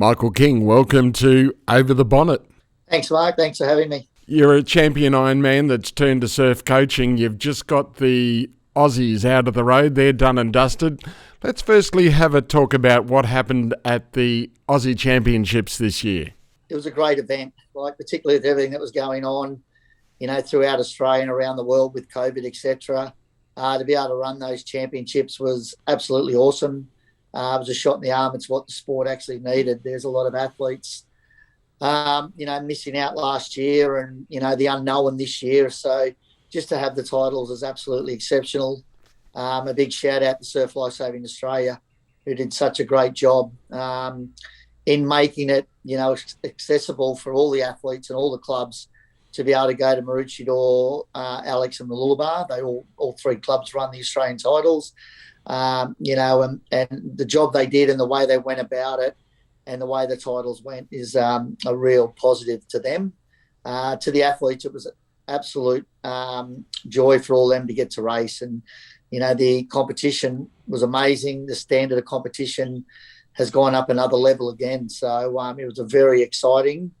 Michael King, welcome to Over the Bonnet. Thanks, Mark. Thanks for having me. You're a champion Ironman that's turned to surf coaching. You've just got the Aussies out of the road. They're done and dusted. Let's firstly have a talk about what happened at the Aussie Championships this year. It was a great event, particularly with everything that was going on, throughout Australia and around the world with COVID, etc. To be able to run those championships was absolutely awesome. It was a shot in the arm. It's what the sport actually needed. There's a lot of athletes, missing out last year and, the unknown this year. So just to have the titles is absolutely exceptional. A big shout out to Surf Life Saving Australia, who did such a great job in making it, accessible for all the athletes and all the clubs to be able to go to Maroochydore, Alex and Mooloolaba. They all three clubs run the Australian titles. And the job they did and the way they went about it and the way the titles went is a real positive to them. To the athletes, it was absolute joy for all them to get to race. And, the competition was amazing. The standard of competition has gone up another level again. So it was a very exciting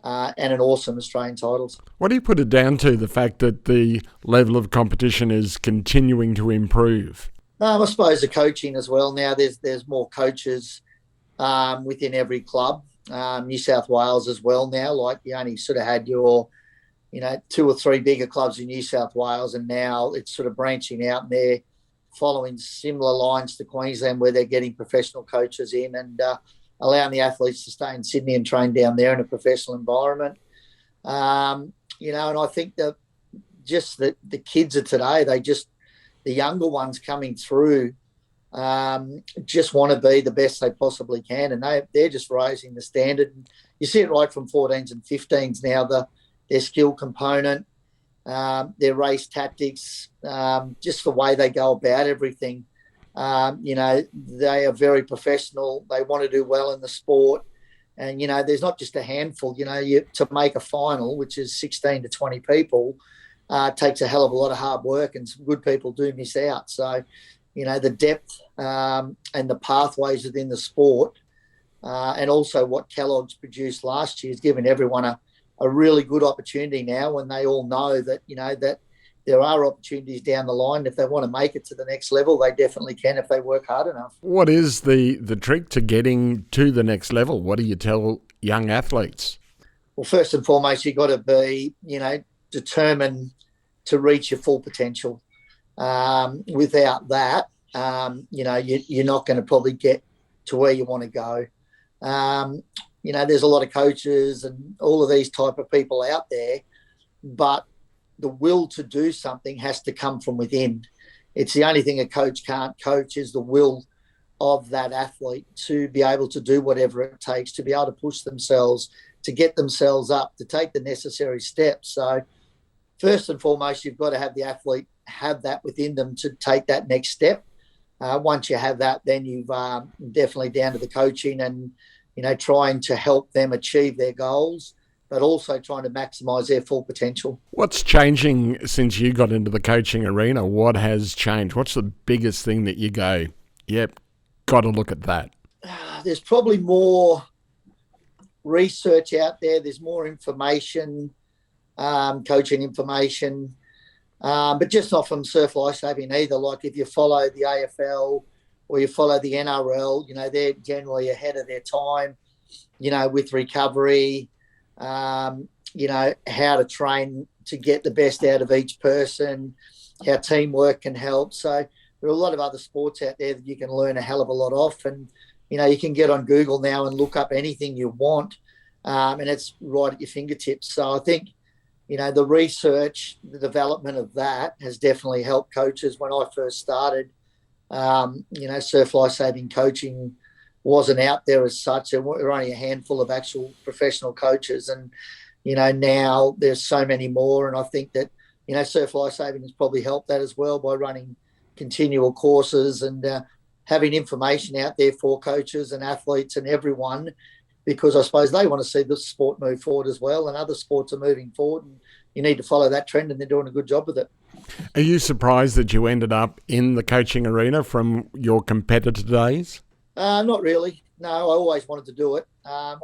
and an awesome Australian titles. What do you put it down to, the fact that the level of competition is continuing to improve? I suppose the coaching as well. Now there's more coaches within every club. New South Wales as well now. Like you only sort of had your, two or three bigger clubs in New South Wales, and now it's sort of branching out and they're following similar lines to Queensland where they're getting professional coaches in and allowing the athletes to stay in Sydney and train down there in a professional environment. And I think that just the kids of today, the younger ones coming through just want to be the best they possibly can, and they're just raising the standard. You see it right from 14s and 15s now, their skill component, their race tactics, just the way they go about everything. They are very professional. They want to do well in the sport. And, there's not just a handful, to make a final, which is 16 to 20 people, takes a hell of a lot of hard work, and some good people do miss out. So, the depth and the pathways within the sport and also what Kellogg's produced last year has given everyone a really good opportunity now, when they all know that, that there are opportunities down the line. If they want to make it to the next level, they definitely can if they work hard enough. What is the trick to getting to the next level? What do you tell young athletes? Well, first and foremost, you've got to be, determined to reach your full potential. Without that, you're not going to probably get to where you want to go. There's a lot of coaches and all of these type of people out there, but the will to do something has to come from within. It's the only thing a coach can't coach is the will of that athlete to be able to do whatever it takes, to be able to push themselves, to get themselves up, to take the necessary steps. So first and foremost, you've got to have the athlete have that within them to take that next step. Once you have that, then you've definitely down to the coaching and, trying to help them achieve their goals, but also trying to maximise their full potential. What's changing since you got into the coaching arena? What has changed? What's the biggest thing that you go, yep, got to look at that? There's probably more research out there. There's more information, coaching information, but just not from Surf Life Saving either. Like if you follow the AFL or you follow the NRL, they're generally ahead of their time, with recovery, how to train to get the best out of each person, how teamwork can help. So there are a lot of other sports out there that you can learn a hell of a lot off. And, you can get on Google now and look up anything you want, and it's right at your fingertips. So I think, the research, the development of that has definitely helped coaches. When I first started, Surf Life Saving coaching wasn't out there as such. There were only a handful of actual professional coaches. And, now there's so many more. And I think that, Surf Life Saving has probably helped that as well by running continual courses and having information out there for coaches and athletes and everyone, because I suppose they want to see the sport move forward as well, and other sports are moving forward, and you need to follow that trend, and they're doing a good job with it. Are you surprised that you ended up in the coaching arena from your competitor days? Not really. no, I always wanted to do it. I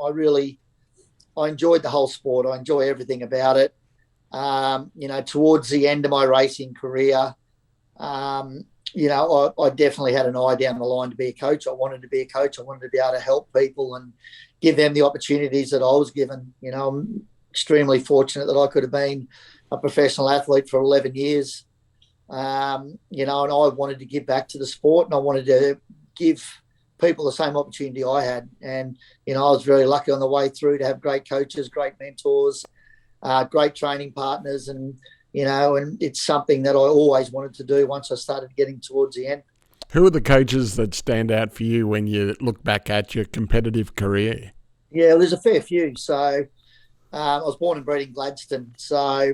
enjoyed the whole sport. I enjoy everything about it. Towards the end of my racing career, I definitely had an eye down the line to be a coach. I wanted to be a coach. I wanted to be able to help people and give them the opportunities that I was given. I'm extremely fortunate that I could have been a professional athlete for 11 years. And I wanted to give back to the sport, and I wanted to give people the same opportunity I had. And, I was very lucky on the way through to have great coaches, great mentors, great training partners, and it's something that I always wanted to do once I started getting towards the end. Who are the coaches that stand out for you when you look back at your competitive career? Yeah, there's a fair few. So I was born and bred in Gladstone, so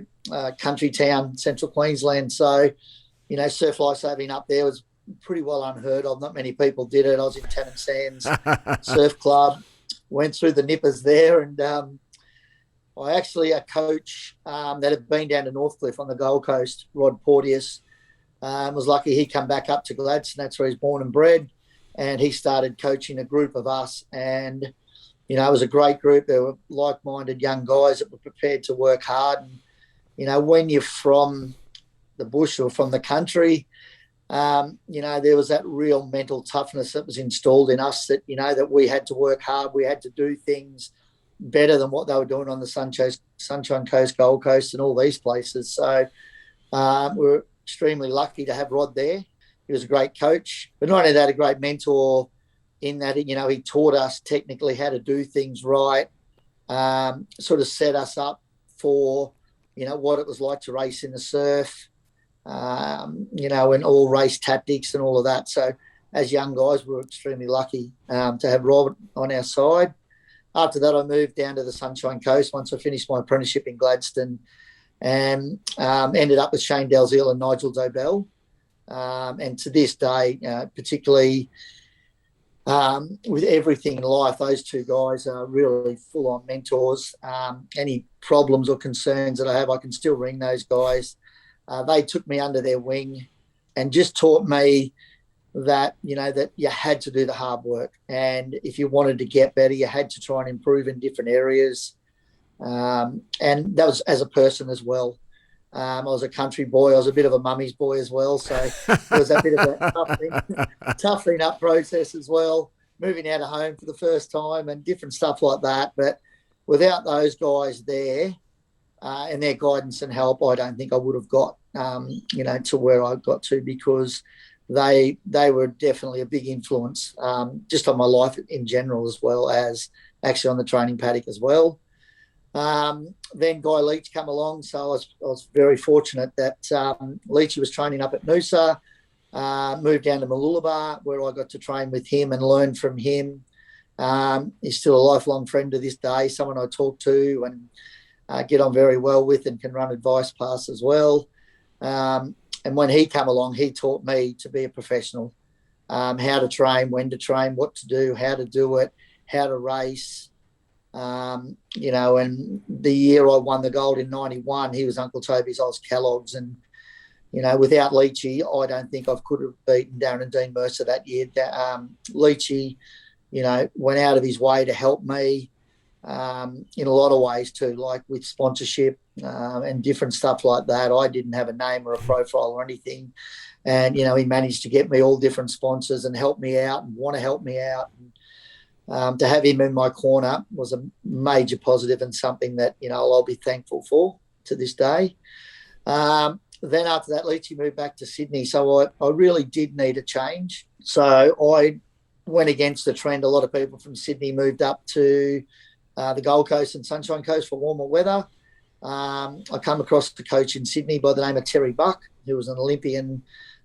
country town, central Queensland. So, surf lifesaving up there was pretty well unheard of. Not many people did it. I was in Tennant Sands Surf Club, went through the nippers there, and a coach that had been down to Northcliffe on the Gold Coast, Rod Porteous, was lucky he come back up to Gladstone. That's where he's born and bred, and he started coaching a group of us. And, it was a great group. They were like-minded young guys that were prepared to work hard. And, when you're from the bush or from the country, there was that real mental toughness that was installed in us that, that we had to work hard. We had to do things better than what they were doing on the Sunshine Coast, Gold Coast, and all these places. So we were extremely lucky to have Rod there. He was a great coach, but not only that, a great mentor in that, he taught us technically how to do things right, sort of set us up for, what it was like to race in the surf, and all race tactics and all of that. So as young guys, we were extremely lucky to have Rod on our side. After that, I moved down to the Sunshine Coast once I finished my apprenticeship in Gladstone, and ended up with Shane Dalziel and Nigel Dobell. And to this day, particularly with everything in life, those two guys are really full-on mentors. Any problems or concerns that I have, I can still ring those guys. They took me under their wing and just taught me that, that you had to do the hard work. And if you wanted to get better, you had to try and improve in different areas. And that was as a person as well. I was a country boy. I was a bit of a mummy's boy as well. So there was a bit of a toughening up process as well, moving out of home for the first time and different stuff like that. But without those guys there and their guidance and help, I don't think I would have got, to where I got to, because they were definitely a big influence just on my life in general, as well as actually on the training paddock as well. Then Guy Leach come along, so I was very fortunate that Leachy was training up at Noosa, moved down to Mooloolaba, where I got to train with him and learn from him. He's still a lifelong friend to this day, someone I talk to and get on very well with, and can run advice past as well. And when he came along, he taught me to be a professional, how to train, when to train, what to do, how to do it, how to race. And the year I won the gold in 91, he was Uncle Toby's, I was Kellogg's. And, without Leachy, I don't think I could have beaten Darren and Dean Mercer that year. Leachy, went out of his way to help me in a lot of ways too, like with sponsorship and different stuff like that. I didn't have a name or a profile or anything. And, he managed to get me all different sponsors and help me out and want to help me out. And, to have him in my corner was a major positive and something that, I'll be thankful for to this day. Then after that, Leachy moved back to Sydney. So I really did need a change. So I went against the trend. A lot of people from Sydney moved up to the Gold Coast and Sunshine Coast for warmer weather. I come across a coach in Sydney by the name of Terry Buck, who was an Olympian,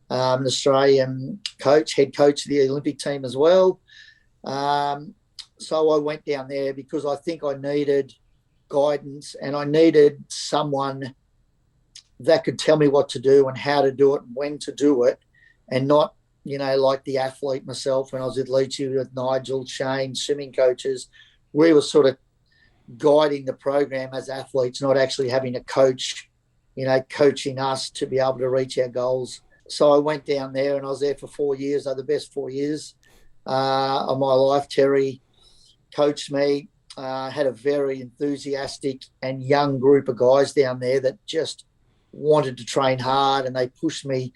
an Australian coach, head coach of the Olympic team as well. So I went down there because I think I needed guidance, and I needed someone that could tell me what to do and how to do it and when to do it, and not, like the athlete myself when I was with Leachy, with Nigel, Shane, swimming coaches. We were sort of guiding the program as athletes, not actually having a coach, coaching us to be able to reach our goals. So I went down there and I was there for 4 years. They were the best 4 years. of my life. Terry coached me, had a very enthusiastic and young group of guys down there that just wanted to train hard, and they pushed me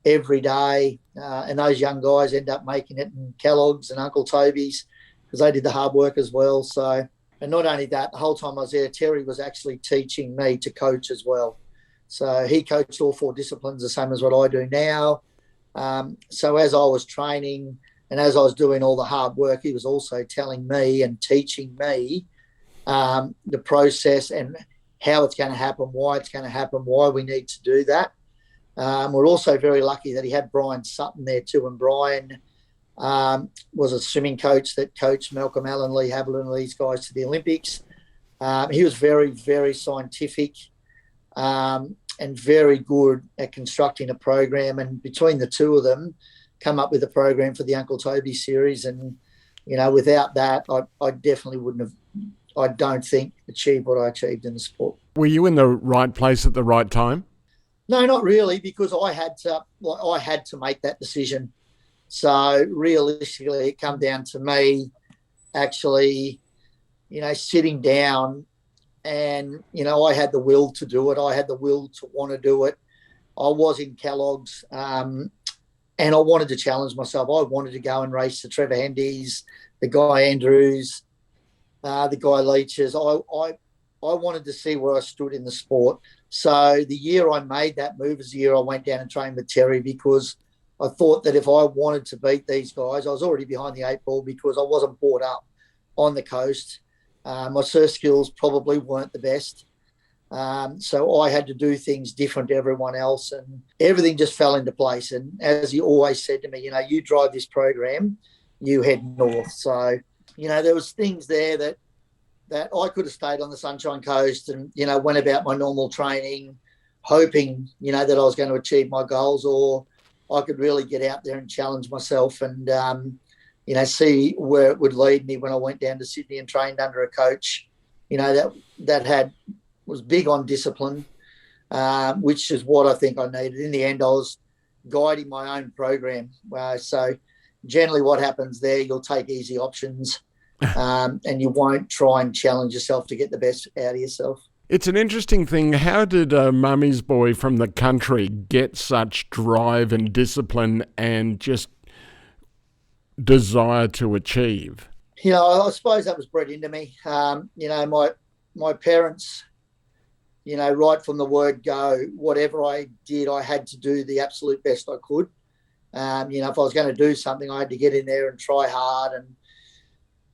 every day. And those young guys end up making it in Kellogg's and Uncle Toby's because they did the hard work as well. So, and not only that, the whole time I was there, Terry was actually teaching me to coach as well. So he coached all 4 disciplines, the same as what I do now. So as I was training and as I was doing all the hard work, he was also telling me and teaching me the process and how it's going to happen, why it's going to happen, why we need to do that. We're also very lucky that he had Brian Sutton there too, and Brian was a swimming coach that coached Malcolm Allen, Lee Haviland, and these guys to the Olympics. He was very, very scientific and very good at constructing a program, and between the two of them come up with a program for the Uncle Toby series. And, you know, without that, I definitely wouldn't have, I don't think, achieved what I achieved in the sport. Were you in the right place at the right time? No, not really, because I had to make that decision. So realistically, it come down to me actually, you know, sitting down and, you know, I had the will to do it. I had the will to want to do it. I was in Kellogg's and I wanted to challenge myself. I wanted to go and race the Trevor Hendys, the Guy Andrews, the Guy Leaches. I wanted to see where I stood in the sport. So the year I made that move was the year I went down and trained with Terry, because I thought that if I wanted to beat these guys, I was already behind the 8 ball because I wasn't brought up on the coast. My surf skills probably weren't the best. So I had to do things different to everyone else, and everything just fell into place. And as he always said to me, you know, you drive this program, you head north. So, you know, there was things there that I could have stayed on the Sunshine Coast and, you know, went about my normal training, hoping, you know, that I was going to achieve my goals, or I could really get out there and challenge myself and, you know, see where it would lead me when I went down to Sydney and trained under a coach, you know, that was big on discipline, which is what I think I needed. In the end, I was guiding my own program. So generally what happens there, you'll take easy options and you won't try and challenge yourself to get the best out of yourself. It's an interesting thing. How did a mummy's boy from the country get such drive and discipline and just desire to achieve? You know, I suppose that was bred into me. You know, my parents, you know, right from the word go, whatever I did, I had to do the absolute best I could. You know, if I was going to do something, I had to get in there and try hard.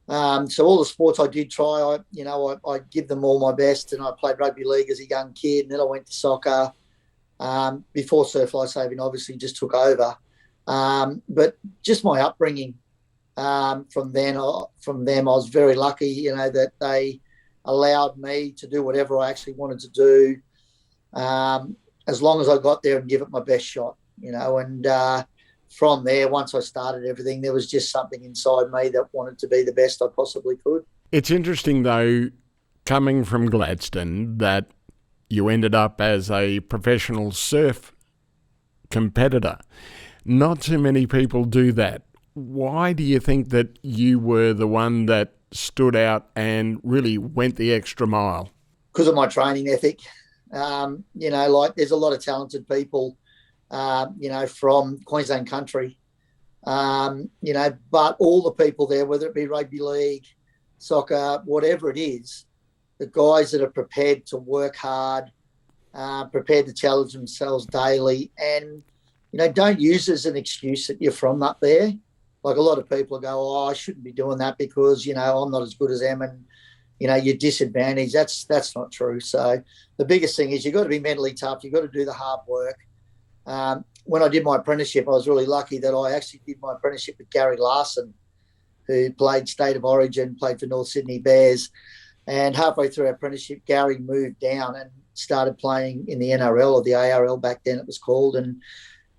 And so all the sports I did try, I give them all my best. And I played rugby league as a young kid, and then I went to soccer before surf lifesaving obviously just took over. But just my upbringing from them, I was very lucky, you know, that they allowed me to do whatever I actually wanted to do, as long as I got there and give it my best shot, you know. And from there, once I started everything, there was just something inside me that wanted to be the best I possibly could. It's interesting, though, coming from Gladstone, that you ended up as a professional surf competitor. Not too many people do that. Why do you think that you were the one that stood out and really went the extra mile? Because of my training ethic. You know, like there's a lot of talented people, you know, from Queensland country, you know, but all the people there, whether it be rugby league, soccer, whatever it is, the guys that are prepared to work hard, prepared to challenge themselves daily, and, you know, don't use it as an excuse that you're from up there. Like a lot of people go, oh, I shouldn't be doing that because, you know, I'm not as good as them and, you know, you're disadvantaged. That's not true. So the biggest thing is you've got to be mentally tough. You've got to do the hard work. When I did my apprenticeship, I was really lucky that I actually did my apprenticeship with Gary Larson, who played State of Origin, played for North Sydney Bears. And halfway through our apprenticeship, Gary moved down and started playing in the NRL, or the ARL back then it was called. And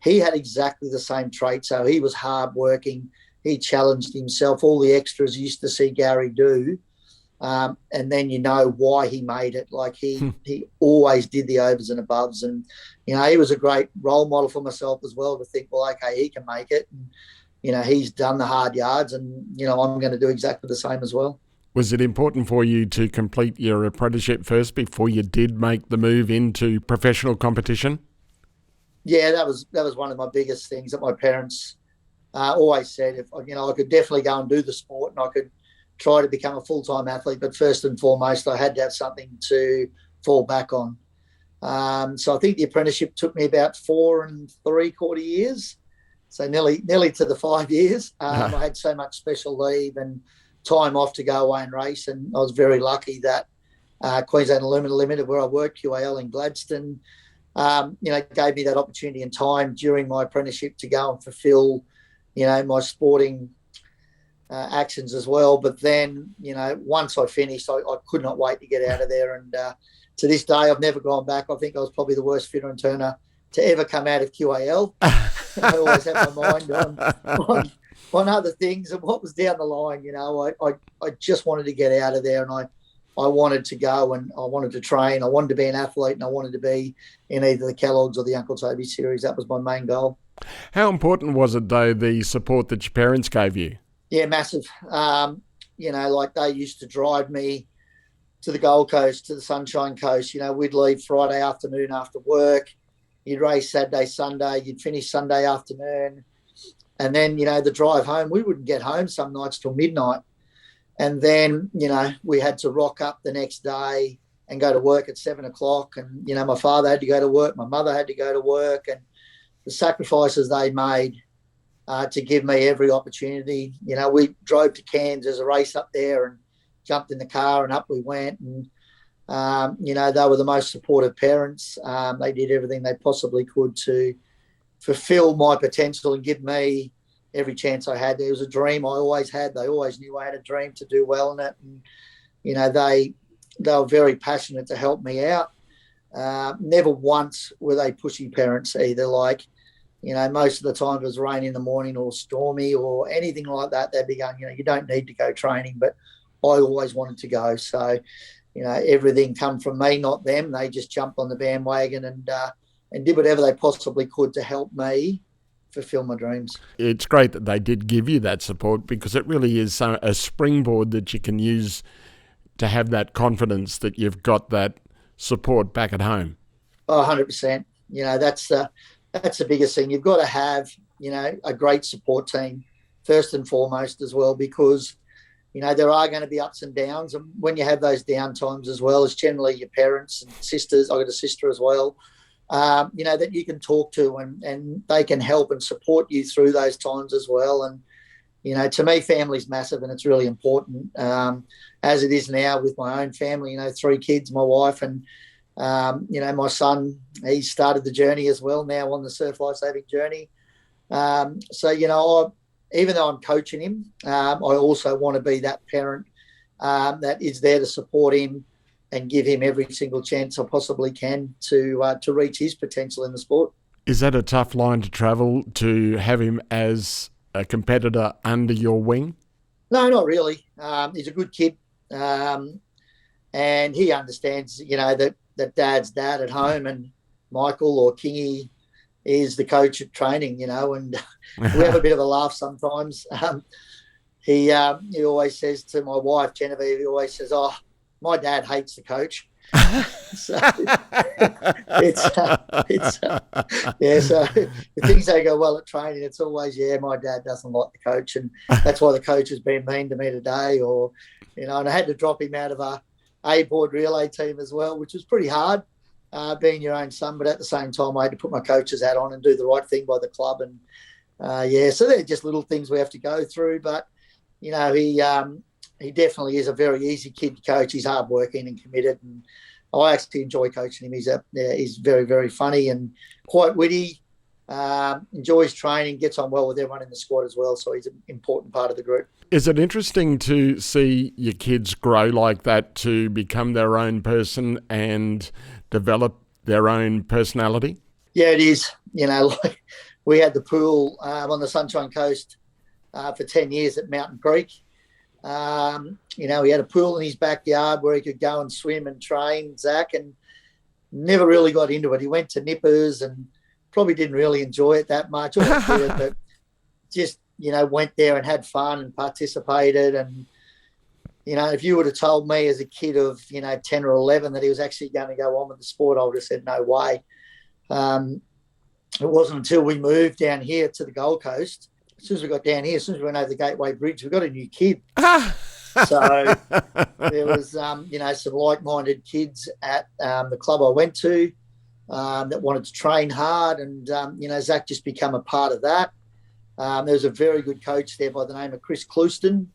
he had exactly the same trait. So he was hardworking. He challenged himself. All the extras you used to see Gary do. And then you know why he made it. Like he always did the overs and above. And, you know, he was a great role model for myself as well, to think, well, okay, he can make it. And, he's done the hard yards, and, I'm going to do exactly the same as well. Was it important for you to complete your apprenticeship first before you did make the move into professional competition? Yeah, that was one of my biggest things that my parents always said. If I could definitely go and do the sport, and I could try to become a full-time athlete, but first and foremost, I had to have something to fall back on. So I think the apprenticeship took me about 4 3/4 years, so nearly to the 5 years. I had so much special leave and time off to go away and race, and I was very lucky that Queensland Alumina Limited, where I worked, QAL in Gladstone, gave me that opportunity and time during my apprenticeship to go and fulfil, my sporting actions as well. But then, once I finished, I could not wait to get out of there. And to this day, I've never gone back. I think I was probably the worst fitter and turner to ever come out of QAL. I always had my mind on other things and what was down the line. I just wanted to get out of there, and I wanted to go, and I wanted to train. I wanted to be an athlete, and I wanted to be in either the Kellogg's or the Uncle Toby series. That was my main goal. How important was it, though, the support that your parents gave you? Yeah, massive. They used to drive me to the Gold Coast, to the Sunshine Coast. We'd leave Friday afternoon after work. You'd race Saturday, Sunday. You'd finish Sunday afternoon. And then, the drive home, we wouldn't get home some nights till midnight. And then, we had to rock up the next day and go to work at 7 o'clock. And, my father had to go to work. My mother had to go to work. And the sacrifices they made to give me every opportunity. We drove to Cairns as a race up there and jumped in the car and up we went. And, they were the most supportive parents. They did everything they possibly could to fulfill my potential and give me every chance I had. There was a dream I always had. They always knew I had a dream to do well in it. And, they were very passionate to help me out. Never once were they pushy parents either. Most of the time it was rain in the morning or stormy or anything like that. They'd be going, you don't need to go training, but I always wanted to go. So, everything come from me, not them. They just jumped on the bandwagon and did whatever they possibly could to help me fulfill my dreams. It's great that they did give you that support, because it really is a springboard that you can use to have that confidence that you've got that support back at home. Oh, 100%. That's the biggest thing. You've got to have, a great support team first and foremost as well, because, there are going to be ups and downs. And when you have those down times as well, it's generally your parents and sisters. I've got a sister as well, that you can talk to, and they can help and support you through those times as well. And, to me, family's massive, and it's really important, as it is now with my own family, 3 kids, my wife, and, my son. He started the journey as well now on the surf lifesaving journey. So, even though I'm coaching him, I also want to be that parent that is there to support him and give him every single chance I possibly can to reach his potential in the sport. Is that a tough line to travel, to have him as a competitor under your wing? No, not really. He's a good kid, and he understands, that Dad's dad at home, and Michael or Kingy is the coach at training, and we have a bit of a laugh sometimes. He always says to my wife, Genevieve, he always says, "Oh, my dad hates the coach." So so the things they go well at training, it's always, my dad doesn't like the coach, and that's why the coach has been mean to me today, or, and I had to drop him out of a A-board relay team as well, which was pretty hard, being your own son, but at the same time I had to put my coach's hat on and do the right thing by the club. And so they're just little things we have to go through, but he definitely is a very easy kid to coach. He's hardworking and committed, and I actually enjoy coaching him. He's very, very funny and quite witty, enjoys training, gets on well with everyone in the squad as well, so he's an important part of the group. Is it interesting to see your kids grow like that, to become their own person and develop their own personality? Yeah, it is. We had the pool on the Sunshine Coast for 10 years at Mountain Creek. He had a pool in his backyard where he could go and swim and train, Zach, and never really got into it. He went to Nippers and probably didn't really enjoy it that much, but just went there and had fun and participated. And, if you would have told me as a kid of, 10 or 11 that he was actually going to go on with the sport, I would have said, no way. It wasn't until we moved down here to the Gold Coast. As soon as we got down here, as soon as we went over the Gateway Bridge, we got a new kid. So there was, some like-minded kids at the club I went to that wanted to train hard. And, Zach just become a part of that. There was a very good coach there by the name of Chris Clouston,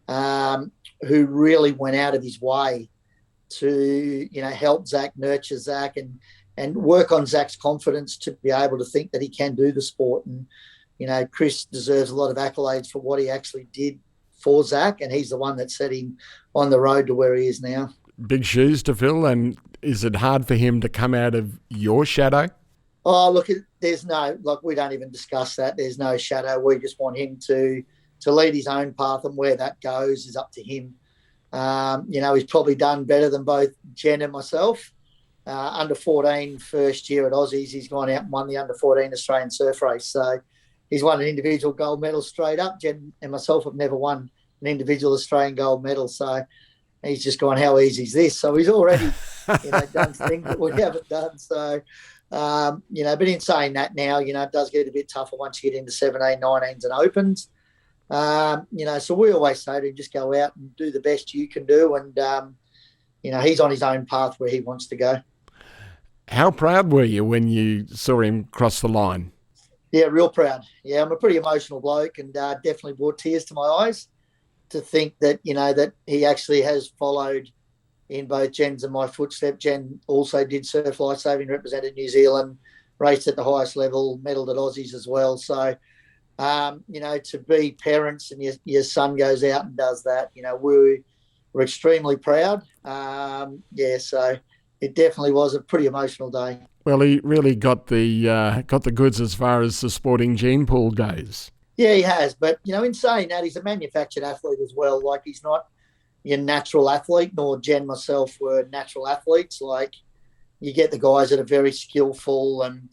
who really went out of his way to, help Zach, nurture Zach, and work on Zach's confidence to be able to think that he can do the sport. And, Chris deserves a lot of accolades for what he actually did for Zach, and he's the one that set him on the road to where he is now. Big shoes to fill, and is it hard for him to come out of your shadow? Oh, look, we don't even discuss that. There's no shadow. We just want him to lead his own path, and where that goes is up to him. He's probably done better than both Jen and myself. Under 14 first year at Aussies, he's gone out and won the under 14 Australian surf race. So he's won an individual gold medal straight up. Jen and myself have never won an individual Australian gold medal. So he's just gone, how easy is this? So he's already, done things that we haven't done. So, but in saying that now, it does get a bit tougher once you get into 17, 19s and opens. So we always say to him, just go out and do the best you can do. And, he's on his own path where he wants to go. How proud were you when you saw him cross the line? Yeah, real proud. Yeah, I'm a pretty emotional bloke, and definitely brought tears to my eyes to think that, that he actually has followed in both Jen's and my footsteps. Jen also did surf lifesaving, represented New Zealand, raced at the highest level, medalled at Aussies as well. So, to be parents and your son goes out and does that, we're extremely proud. So it definitely was a pretty emotional day. Well, he really got the goods as far as the sporting gene pool goes. Yeah, he has. But, in saying that, he's a manufactured athlete as well. Like, he's not your natural athlete, nor Jen, myself, were natural athletes. Like, you get the guys that are very skillful and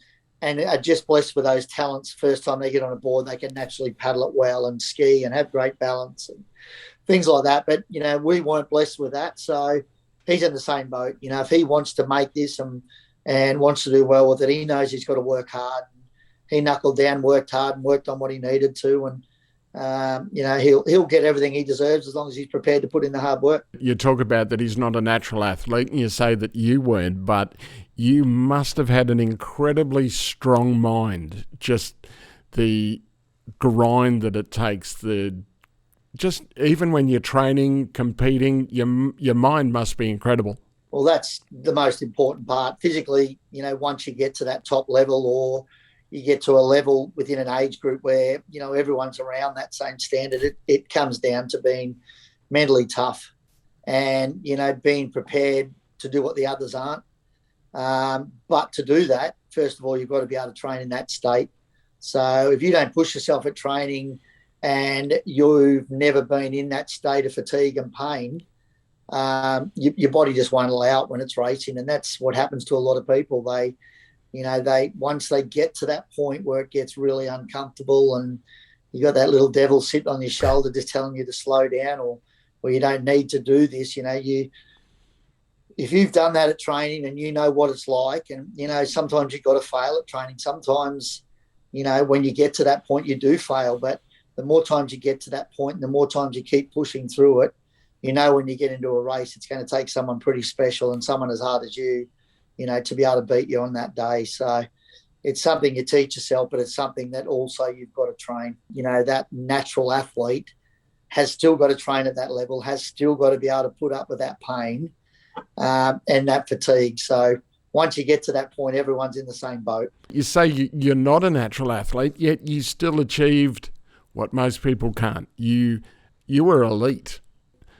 are just blessed with those talents. First time they get on a board, they can naturally paddle it well and ski and have great balance and things like that. But, we weren't blessed with that. So he's in the same boat. If he wants to make this and wants to do well with it, he knows he's got to work hard. He knuckled down, worked hard, and worked on what he needed to. And, he'll get everything he deserves as long as he's prepared to put in the hard work. You talk about that he's not a natural athlete, and you say that you weren't, but you must have had an incredibly strong mind. Just the grind that it takes, just even when you're training, competing, your mind must be incredible. Well, that's the most important part. Physically, once you get to that top level, or you get to a level within an age group where, everyone's around that same standard, it comes down to being mentally tough and, being prepared to do what the others aren't. But to do that, first of all, you've got to be able to train in that state. So if you don't push yourself at training and you've never been in that state of fatigue and pain, your body just won't allow it when it's racing. And that's what happens to a lot of people. They once they get to that point where it gets really uncomfortable and you got that little devil sitting on your shoulder just telling you to slow down or you don't need to do this, if you've done that at training and you know what it's like, and, sometimes you've got to fail at training. Sometimes, when you get to that point, you do fail. But the more times you get to that point and the more times you keep pushing through it, when you get into a race, it's going to take someone pretty special and someone as hard as you, to be able to beat you on that day. So it's something you teach yourself, but it's something that also you've got to train. That natural athlete has still got to train at that level, has still got to be able to put up with that pain and that fatigue. So once you get to that point, everyone's in the same boat. You say you're not a natural athlete, yet you still achieved what most people can't. You were elite.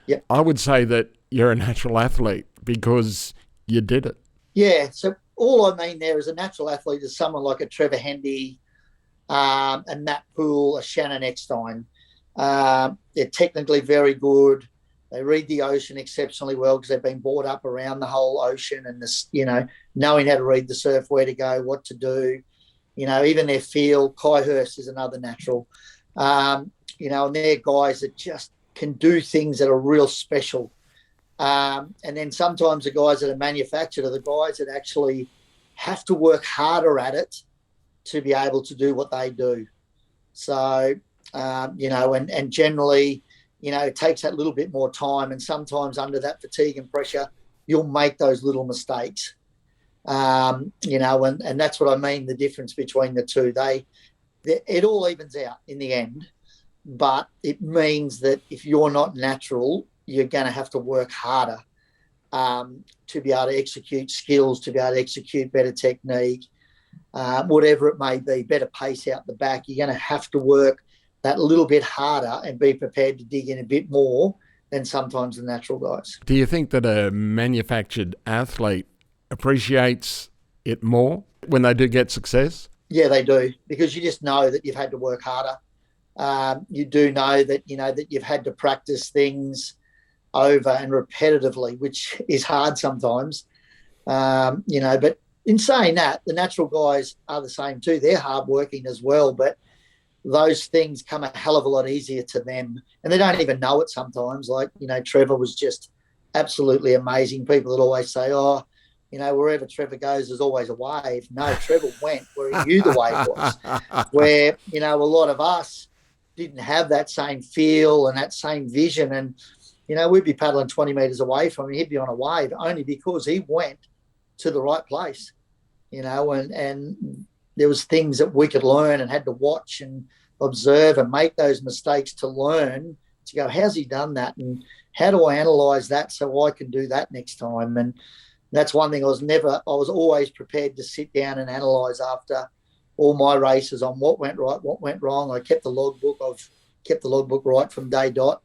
Yep. I would say that you're a natural athlete because you did it. Yeah, so all I mean there is a natural athlete is someone like a Trevor Hendy, a Matt Poole, a Shannon Eckstein. They're technically very good. They read the ocean exceptionally well because they've been brought up around the whole ocean and this, knowing how to read the surf, where to go, what to do. Even their feel. Kai Hurst is another natural. And they're guys that just can do things that are real special. And then sometimes the guys that are manufactured are the guys that actually have to work harder at it to be able to do what they do. So, and generally, it takes that little bit more time. And sometimes under that fatigue and pressure, you'll make those little mistakes. And that's what I mean, the difference between the two. It all evens out in the end, but it means that if you're not natural, you're going to have to work harder to be able to execute skills, to be able to execute better technique, whatever it may be, better pace out the back. You're going to have to work that little bit harder and be prepared to dig in a bit more than sometimes the natural guys. Do you think that a manufactured athlete appreciates it more when they do get success? Yeah, they do, because you just know that you've had to work harder. You do know that, that you've had to practice things over and repetitively, which is hard sometimes, but in saying that, the natural guys are the same too. They're hardworking as well, but those things come a hell of a lot easier to them, and they don't even know it sometimes. Like, Trevor was just absolutely amazing. People that always say, wherever Trevor goes, there's always a wave. No, Trevor went where he knew the wave was, where, a lot of us didn't have that same feel and that same vision. And, we'd be paddling 20 metres away from him. He'd be on a wave only because he went to the right place, and there was things that we could learn and had to watch and observe and make those mistakes to learn, to go, how's he done that? And how do I analyse that so I can do that next time? And that's one thing I was always prepared to sit down and analyse after all my races on what went right, what went wrong. I kept the logbook. I've kept the logbook right from day dot.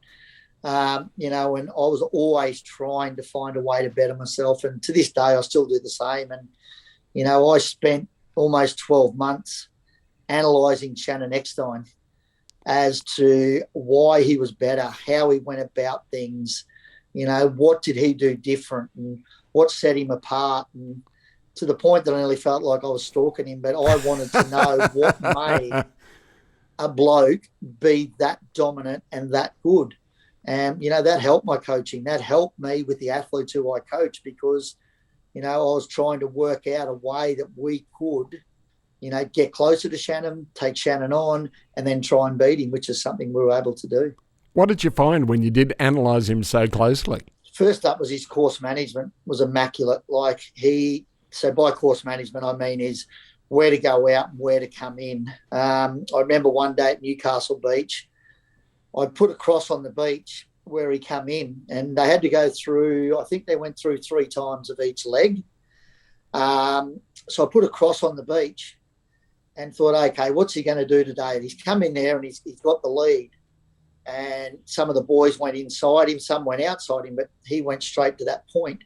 And I was always trying to find a way to better myself. And to this day, I still do the same. And, I spent almost 12 months analysing Shannon Eckstein as to why he was better, how he went about things, what did he do different and what set him apart. And to the point that I nearly felt like I was stalking him, but I wanted to know what made a bloke be that dominant and that good. And, that helped my coaching. That helped me with the athletes who I coach, because, I was trying to work out a way that we could, get closer to Shannon, take Shannon on, and then try and beat him, which is something we were able to do. What did you find when you did analyse him so closely? First up was his course management was immaculate. So by course management, I mean is where to go out and where to come in. I remember one day at Newcastle Beach, I put a cross on the beach where he come in, and they had to go through, I think they went through 3 times of each leg. So I put a cross on the beach and thought, okay, what's he going to do today? And he's come in there and he's got the lead. And some of the boys went inside him, some went outside him, but he went straight to that point.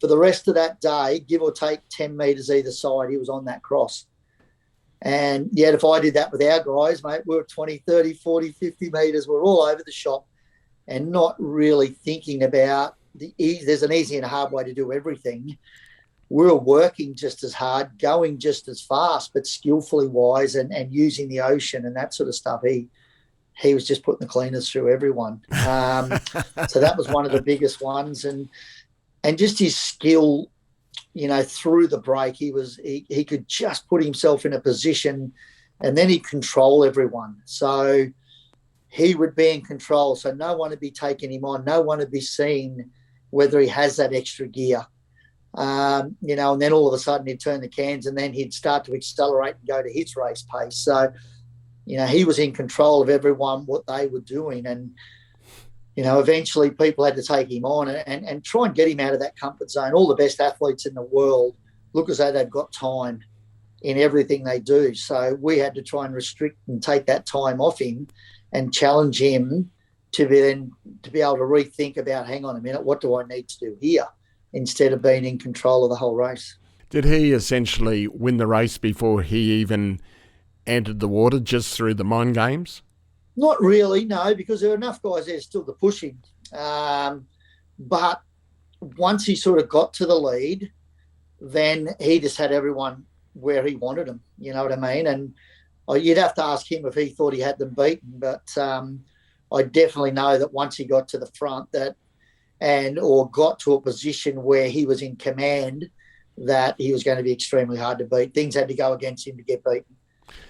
For the rest of that day, give or take 10 metres either side, he was on that cross. And yet if I did that with our guys, mate, we were 20, 30, 40, 50 metres. We're all over the shop and not really thinking about there's an easy and a hard way to do everything. We were working just as hard, going just as fast, but skillfully wise and using the ocean and that sort of stuff. He was just putting the cleaners through everyone. So that was one of the biggest ones. And just his skill, through the break, he could just put himself in a position and then he'd control everyone. So he would be in control. So no one would be taking him on. No one would be seeing whether he has that extra gear. And then all of a sudden he'd turn the cans and then he'd start to accelerate and go to his race pace. So, he was in control of everyone, what they were doing. And, eventually people had to take him on and try and get him out of that comfort zone. All the best athletes in the world look as though they've got time in everything they do. So we had to try and restrict and take that time off him and challenge him to be able to rethink about, hang on a minute, what do I need to do here, instead of being in control of the whole race. Did he essentially win the race before he even entered the water, just through the mind games? Not really, no, because there are enough guys there still to push him. But once he sort of got to the lead, then he just had everyone where he wanted them, you know what I mean? And you'd have to ask him if he thought he had them beaten, but I definitely know that once he got to the front or got to a position where he was in command, that he was going to be extremely hard to beat. Things had to go against him to get beaten.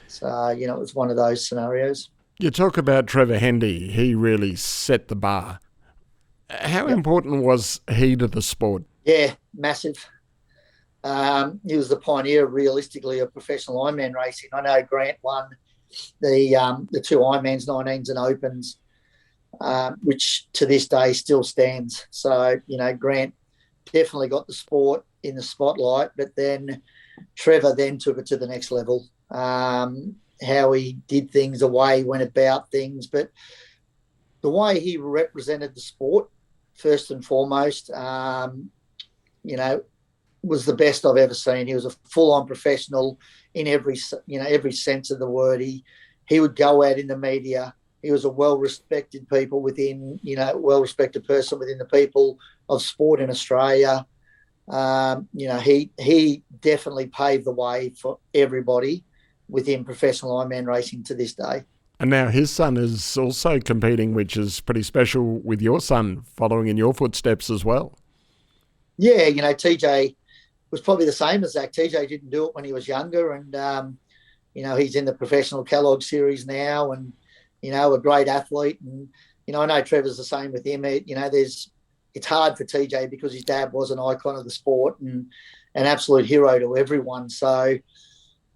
So, it was one of those scenarios. You talk about Trevor Hendy. He really set the bar. How important was he to the sport? Yeah, massive. He was the pioneer, realistically, of professional Ironman racing. I know Grant won the two Ironmans, 19s and Opens, which to this day still stands. So, Grant definitely got the sport in the spotlight, but then Trevor then took it to the next level. How he did things, the way he went about things, but the way he represented the sport, first and foremost, was the best I've ever seen. He was a full-on professional in every sense of the word. He would go out in the media. He was a well-respected person within the people of sport in Australia. He definitely paved the way for everybody within professional Ironman racing to this day. And now his son is also competing, which is pretty special, with your son following in your footsteps as well. Yeah, TJ was probably the same as Zach. TJ didn't do it when he was younger, and he's in the professional Kellogg series now, and a great athlete. And I know Trevor's the same with him. It's hard for TJ because his dad was an icon of the sport and an absolute hero to everyone. So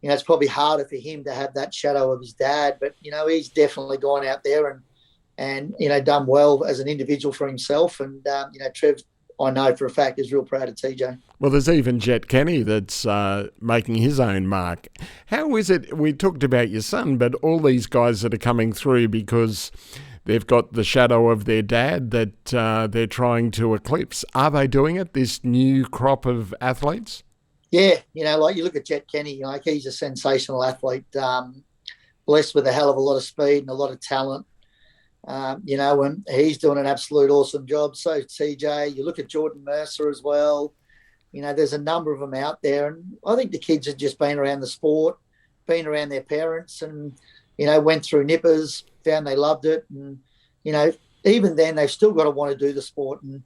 it's probably harder for him to have that shadow of his dad, but he's definitely gone out there and done well as an individual for himself. And Trev, I know for a fact, is real proud of TJ. Well, there's even Jet Kenny that's making his own mark. How is it? We talked about your son, but all these guys that are coming through because they've got the shadow of their dad that they're trying to eclipse. Are they doing it, this new crop of athletes? Yeah, like you look at Jet Kenny, he's a sensational athlete, blessed with a hell of a lot of speed and a lot of talent. And he's doing an absolute awesome job. So TJ, you look at Jordan Mercer as well. There's a number of them out there. And I think the kids have just been around the sport, been around their parents and, went through nippers, found they loved it. And, even then they've still got to want to do the sport. And,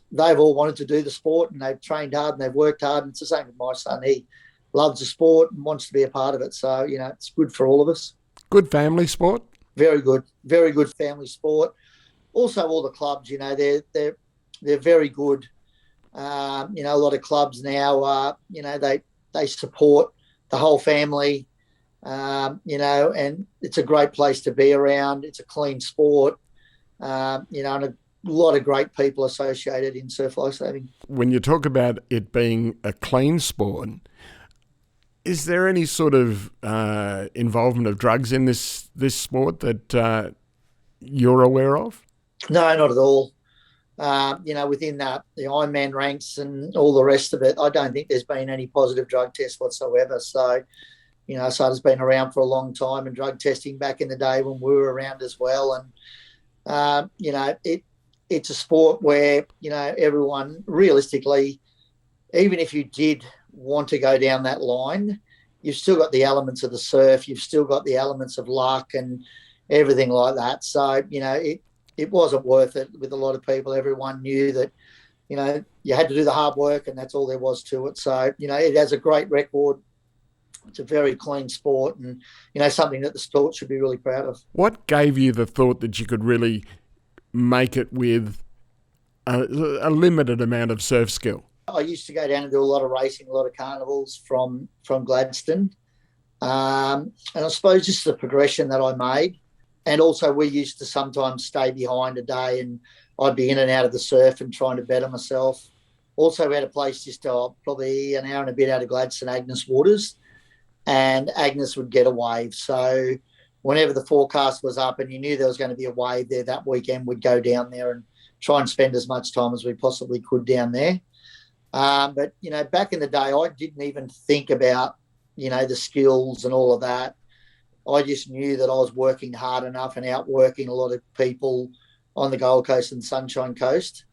they've all wanted to do the sport and they've trained hard and they've worked hard. And it's the same with my son. He loves the sport and wants to be a part of it. So, it's good for all of us. Good family sport? Very good family sport. Also, all the clubs, they're very good. A lot of clubs now, they support the whole family, and it's a great place to be around. It's a clean sport, and a lot of great people associated in surf lifesaving. When you talk about it being a clean sport, is there any sort of involvement of drugs in this sport that you're aware of? No, not at all. Within the Ironman ranks and all the rest of it, I don't think there's been any positive drug tests whatsoever. So, SADA's been around for a long time and drug testing back in the day when we were around as well. And, it's a sport where, everyone realistically, even if you did want to go down that line, you've still got the elements of the surf, you've still got the elements of luck and everything like that. So, it wasn't worth it with a lot of people. Everyone knew that, you had to do the hard work and that's all there was to it. So, it has a great record. It's a very clean sport and, something that the sport should be really proud of. What gave you the thought that you could really make it with a limited amount of surf skill? I used to go down and do a lot of racing, a lot of carnivals from Gladstone. And I suppose just the progression that I made. And also we used to sometimes stay behind a day and I'd be in and out of the surf and trying to better myself. Also we had a place just probably an hour and a bit out of Gladstone, Agnes Waters. And Agnes would get a wave. So whenever the forecast was up and you knew there was going to be a wave there that weekend, we'd go down there and try and spend as much time as we possibly could down there. But, back in the day, I didn't even think about, the skills and all of that. I just knew that I was working hard enough and outworking a lot of people on the Gold Coast and Sunshine Coast,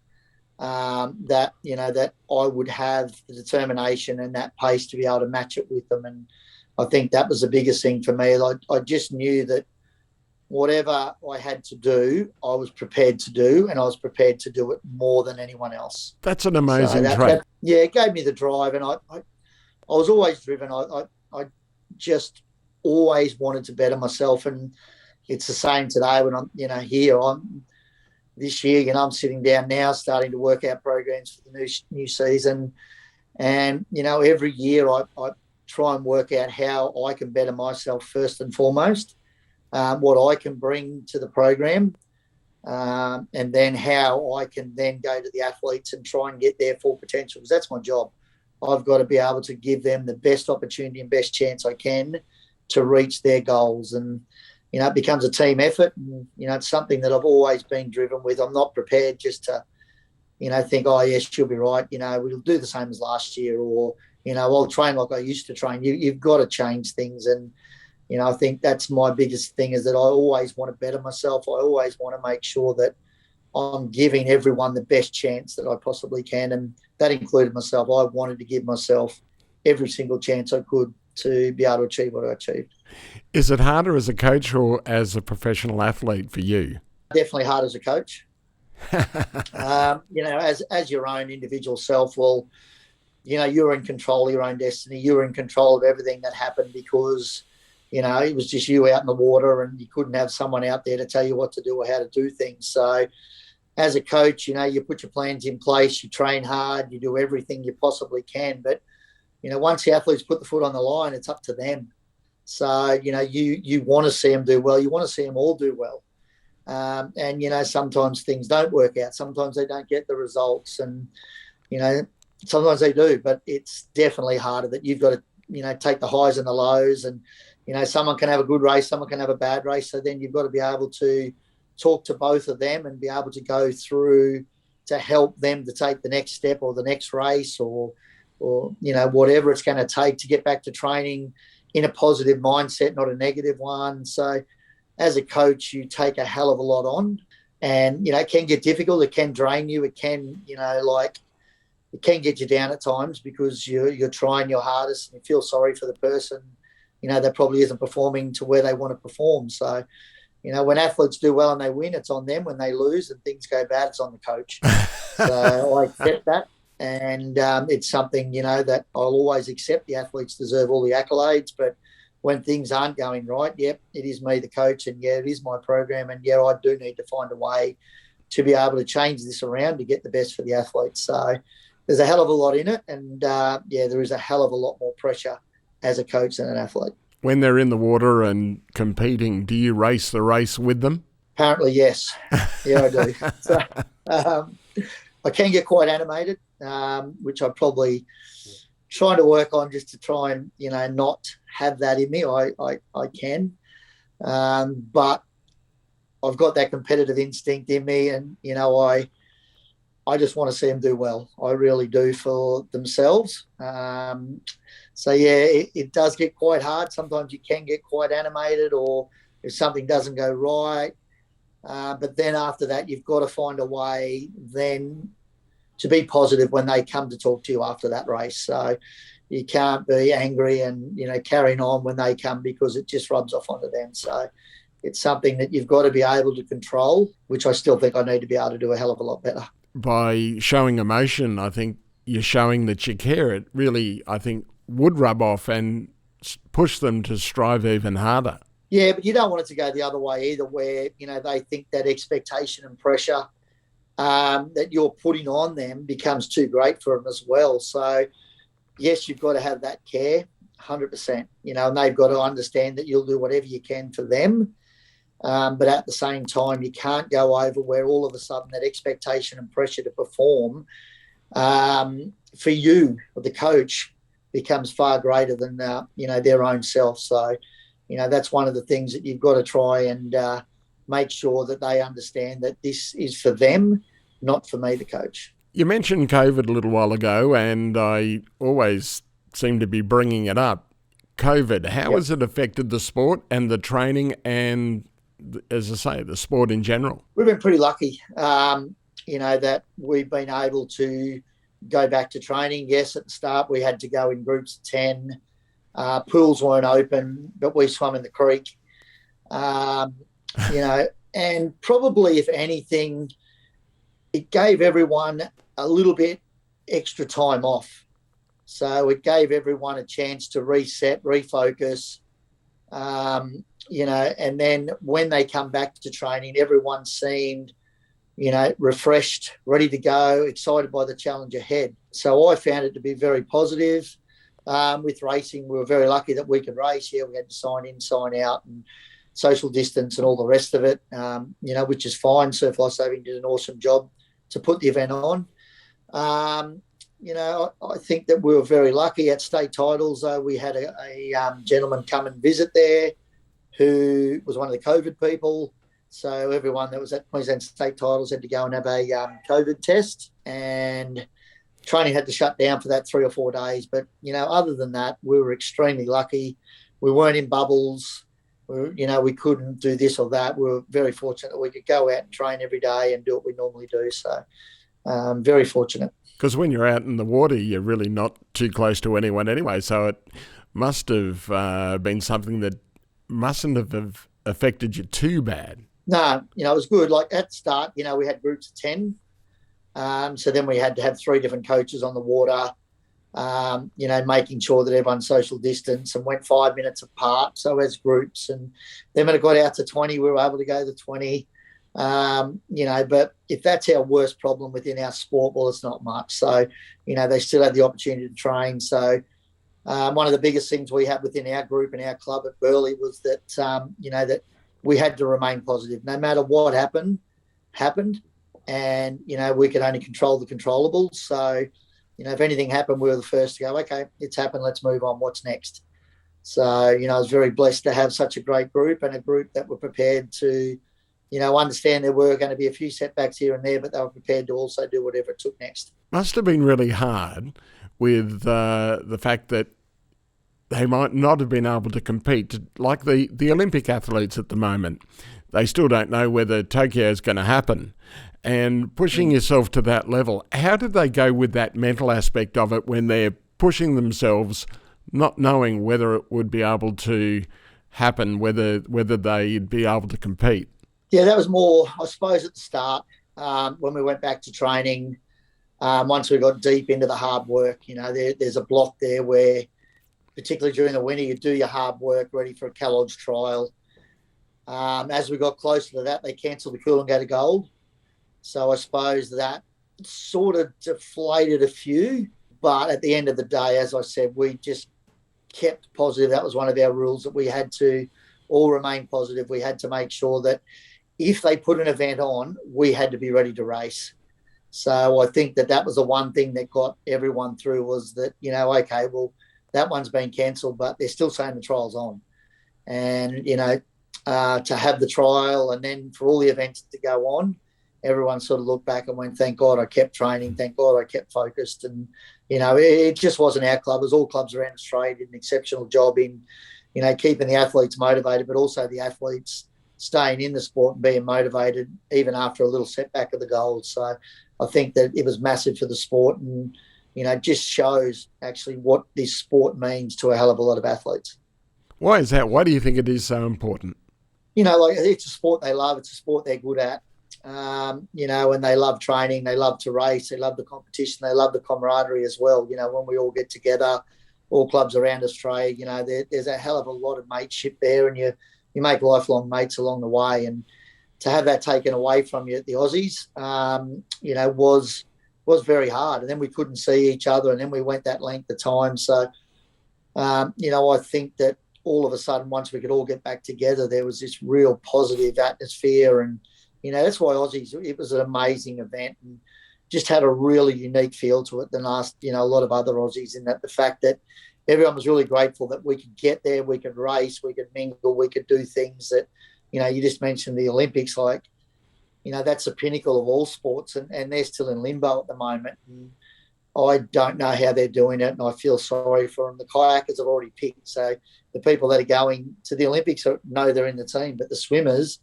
that I would have the determination and that pace to be able to match it with them. And I think that was the biggest thing for me. I just knew that whatever I had to do, I was prepared to do, and I was prepared to do it more than anyone else. That's an amazing trait. Yeah, it gave me the drive, and I was always driven. I just always wanted to better myself, and it's the same today when I'm, here. This year, I'm sitting down now, starting to work out programs for the new season, and every year I try and work out how I can better myself first and foremost, what I can bring to the program, and then how I can then go to the athletes and try and get their full potential, because that's my job. I've got to be able to give them the best opportunity and best chance I can to reach their goals. And, it becomes a team effort. And, it's something that I've always been driven with. I'm not prepared just to, think, oh, yes, she'll be right. We'll do the same as last year, or, I'll train like I used to train. You've got to change things. And, I think that's my biggest thing, is that I always want to better myself. I always want to make sure that I'm giving everyone the best chance that I possibly can. And that included myself. I wanted to give myself every single chance I could to be able to achieve what I achieved. Is it harder as a coach or as a professional athlete for you? Definitely hard as a coach. As your own individual self, well, you're in control of your own destiny. You're in control of everything that happened, because, it was just you out in the water, and you couldn't have someone out there to tell you what to do or how to do things. So as a coach, you put your plans in place, you train hard, you do everything you possibly can. But, once the athletes put the foot on the line, it's up to them. So, you want to see them do well. You want to see them all do well. And, sometimes things don't work out. Sometimes they don't get the results, and, sometimes they do. But it's definitely harder that you've got to, take the highs and the lows. And, someone can have a good race, someone can have a bad race. So then you've got to be able to talk to both of them and be able to go through to help them to take the next step or the next race, or whatever it's going to take to get back to training in a positive mindset, not a negative one. So as a coach, you take a hell of a lot on, and, it can get difficult. It can drain you. It can, it can get you down at times, because you're trying your hardest and you feel sorry for the person, that probably isn't performing to where they want to perform. So, when athletes do well and they win, it's on them. When they lose and things go bad, it's on the coach. So I accept that. And it's something, that I'll always accept. The athletes deserve all the accolades. But when things aren't going right, yep, it is me, the coach. And, yeah, it is my program. And, yeah, I do need to find a way to be able to change this around to get the best for the athletes. So there's a hell of a lot in it. And, there is a hell of a lot more pressure as a coach than an athlete. When they're in the water and competing, do you race the race with them? Apparently, yes. Yeah, I do. So, I can get quite animated, which I probably trying to work on, just to try and, not have that in me. I can. But I've got that competitive instinct in me, and, I just want to see them do well. I really do, for themselves. So, yeah, it does get quite hard. Sometimes you can get quite animated, or if something doesn't go right. But then after that, you've got to find a way then to be positive when they come to talk to you after that race. So you can't be angry and, carrying on when they come, because it just rubs off onto them. So it's something that you've got to be able to control, which I still think I need to be able to do a hell of a lot better. By showing emotion, I think you're showing that you care. It really, I think, would rub off and push them to strive even harder. Yeah, but you don't want it to go the other way either, where, they think that expectation and pressure that you're putting on them becomes too great for them as well. So, yes, you've got to have that care, 100%, and they've got to understand that you'll do whatever you can for them. But at the same time, you can't go over where all of a sudden that expectation and pressure to perform for you, the coach, becomes far greater than, their own self. So, that's one of the things that you've got to try and make sure that they understand that this is for them, not for me, the coach. You mentioned COVID a little while ago, and I always seem to be bringing it up. COVID, how has it affected the sport and the training and, as I say, the sport in general? We've been pretty lucky, that we've been able to go back to training. Yes, at the start we had to go in groups of 10, Pools weren't open, but we swam in the creek. You know, and probably, if anything, it gave everyone a little bit extra time off. So it gave everyone a chance to reset, refocus, you know, and then when they come back to training, everyone seemed, you know, refreshed, ready to go, excited by the challenge ahead. So I found it to be very positive. With racing, we were very lucky that we could race. Yeah, we had to sign in, sign out, and social distance and all the rest of it, you know, which is fine. Surf Life Saving did an awesome job to put the event on. You know, I think that we were very lucky at state titles. We had a gentleman come and visit there who was one of the COVID people. So everyone that was at Queensland state titles had to go and have a COVID test, and training had to shut down for that 3 or 4 days. But, you know, other than that, we were extremely lucky. We weren't in bubbles. You know, we couldn't do this or that. We were very fortunate that we could go out and train every day and do what we normally do. So very fortunate. Because when you're out in the water, you're really not too close to anyone anyway. So it must have been something that mustn't have affected you too bad. No, you know, it was good. Like at the start, you know, we had groups of 10. So then we had to have 3 different coaches on the water, you know, making sure that everyone's social distance, and went 5 minutes apart, so as groups. And then when it got out to 20, we were able to go to 20. You know, but if that's our worst problem within our sport, well, it's not much. So, you know, they still had the opportunity to train. So one of the biggest things we had within our group and our club at Burleigh was that, you know, that we had to remain positive. No matter what happened. And, you know, we could only control the controllables. So, you know, if anything happened, we were the first to go, okay, it's happened, let's move on, what's next? So, you know, I was very blessed to have such a great group, and a group that were prepared to, you know, understand there were going to be a few setbacks here and there, but they were prepared to also do whatever it took next. Must have been really hard with the fact that they might not have been able to compete, like the Olympic athletes at the moment. They still don't know whether Tokyo is going to happen. And pushing yourself to that level, how did they go with that mental aspect of it when they're pushing themselves, not knowing whether it would be able to happen, whether they'd be able to compete? Yeah, that was more, I suppose, at the start, when we went back to training. Once we got deep into the hard work, you know, there's a block there where, particularly during the winter, you do your hard work ready for a Cal Odds trial. As we got closer to that, they cancelled the Coolangatta Gold. So I suppose that sort of deflated a few. But at the end of the day, as I said, we just kept positive. That was one of our rules, that we had to all remain positive. We had to make sure that if they put an event on, we had to be ready to race. So I think that was the one thing that got everyone through, was that, you know, okay, well, that one's been cancelled, but they're still saying the trial's on. And, you know, to have the trial and then for all the events to go on, everyone sort of looked back and went, thank God I kept training, thank God I kept focused. And, you know, it just wasn't our club. It was all clubs around Australia did an exceptional job in, you know, keeping the athletes motivated, but also the athletes staying in the sport and being motivated even after a little setback of the gold. So I think that it was massive for the sport, and, you know, just shows actually what this sport means to a hell of a lot of athletes. Why is that? Why do you think it is so important? You know, like, it's a sport they love. It's a sport they're good at. You know, and they love training, they love to race, they love the competition, they love the camaraderie as well. You know, when we all get together, all clubs around Australia, you know, there's a hell of a lot of mateship there, and you make lifelong mates along the way. And to have that taken away from you at the Aussies, you know, was very hard. And then we couldn't see each other, and then we went that length of time. So, you know, I think that all of a sudden, once we could all get back together, there was this real positive atmosphere. And, you know, that's why Aussies, it was an amazing event and just had a really unique feel to it than asked, you know, a lot of other Aussies, in that the fact that everyone was really grateful that we could get there, we could race, we could mingle, we could do things that, you know, you just mentioned the Olympics, like, you know, that's the pinnacle of all sports, and they're still in limbo at the moment. And I don't know how they're doing it, and I feel sorry for them. The kayakers have already picked, so the people that are going to the Olympics know they're in the team, but the swimmers,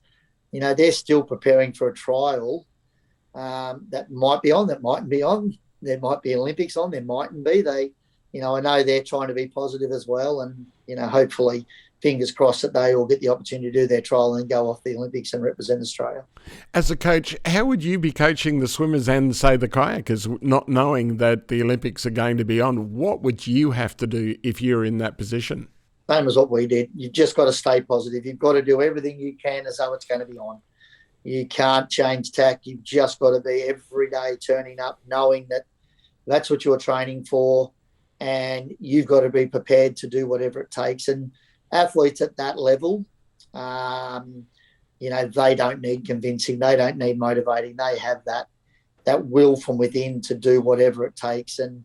you know, they're still preparing for a trial that might be on, that mightn't be on. There might be Olympics on, there mightn't be. I know they're trying to be positive as well, and hopefully, fingers crossed that they all get the opportunity to do their trial and go off the Olympics and represent Australia. As a coach, how would you be coaching the swimmers and, say, the kayakers, not knowing that the Olympics are going to be on? What would you have to do if you're in that position? Same as what we did. You've just got to stay positive. You've got to do everything you can as though it's going to be on. You can't change tack. You've just got to be every day turning up, knowing that that's what you're training for, and you've got to be prepared to do whatever it takes. And athletes at that level, they don't need convincing. They don't need motivating. They have that will from within to do whatever it takes. And,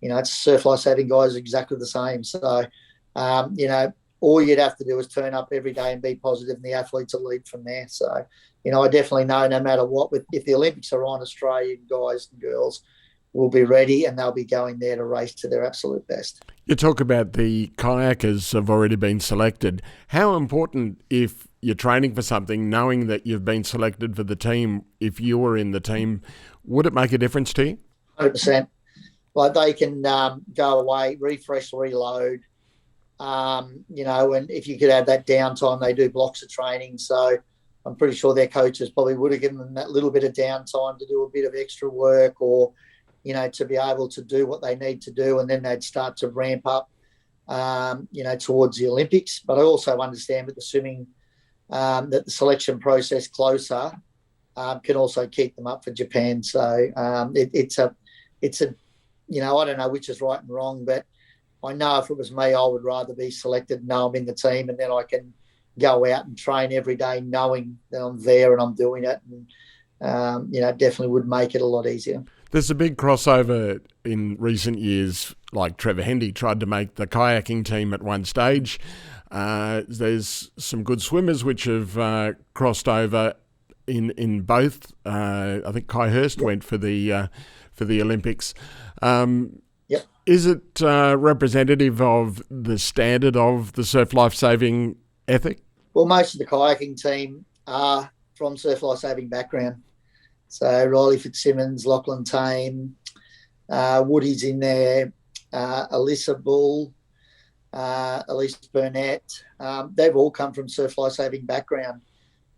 it's surf life saving guys are exactly the same. So, all you'd have to do is turn up every day and be positive, and the athletes will lead from there. So, I definitely know no matter what, if the Olympics are on, Australian guys and girls will be ready, and they'll be going there to race to their absolute best. You talk about the kayakers have already been selected. How important, if you're training for something, knowing that you've been selected for the team, if you were in the team, would it make a difference to you? 100%. Like they can go away, refresh, reload, and if you could have that downtime, they do blocks of training. So I'm pretty sure their coaches probably would have given them that little bit of downtime to do a bit of extra work, or to be able to do what they need to do, and then they'd start to ramp up, towards the Olympics. But I also understand with the swimming that the selection process closer can also keep them up for Japan. So it's a I don't know which is right and wrong, but I know if it was me, I would rather be selected, know I'm in the team, and then I can go out and train every day knowing that I'm there and I'm doing it. And, definitely would make it a lot easier. There's a big crossover in recent years, like Trevor Hendy tried to make the kayaking team at one stage. There's some good swimmers which have crossed over in both. I think Kai Hurst went for the Olympics. Yep. Is it representative of the standard of the surf life-saving ethic? Well, most of the kayaking team are from surf life-saving background. So Riley Fitzsimmons, Lachlan Tame, Woody's in there, Alyssa Bull, Elise Burnett. They've all come from surf life-saving background.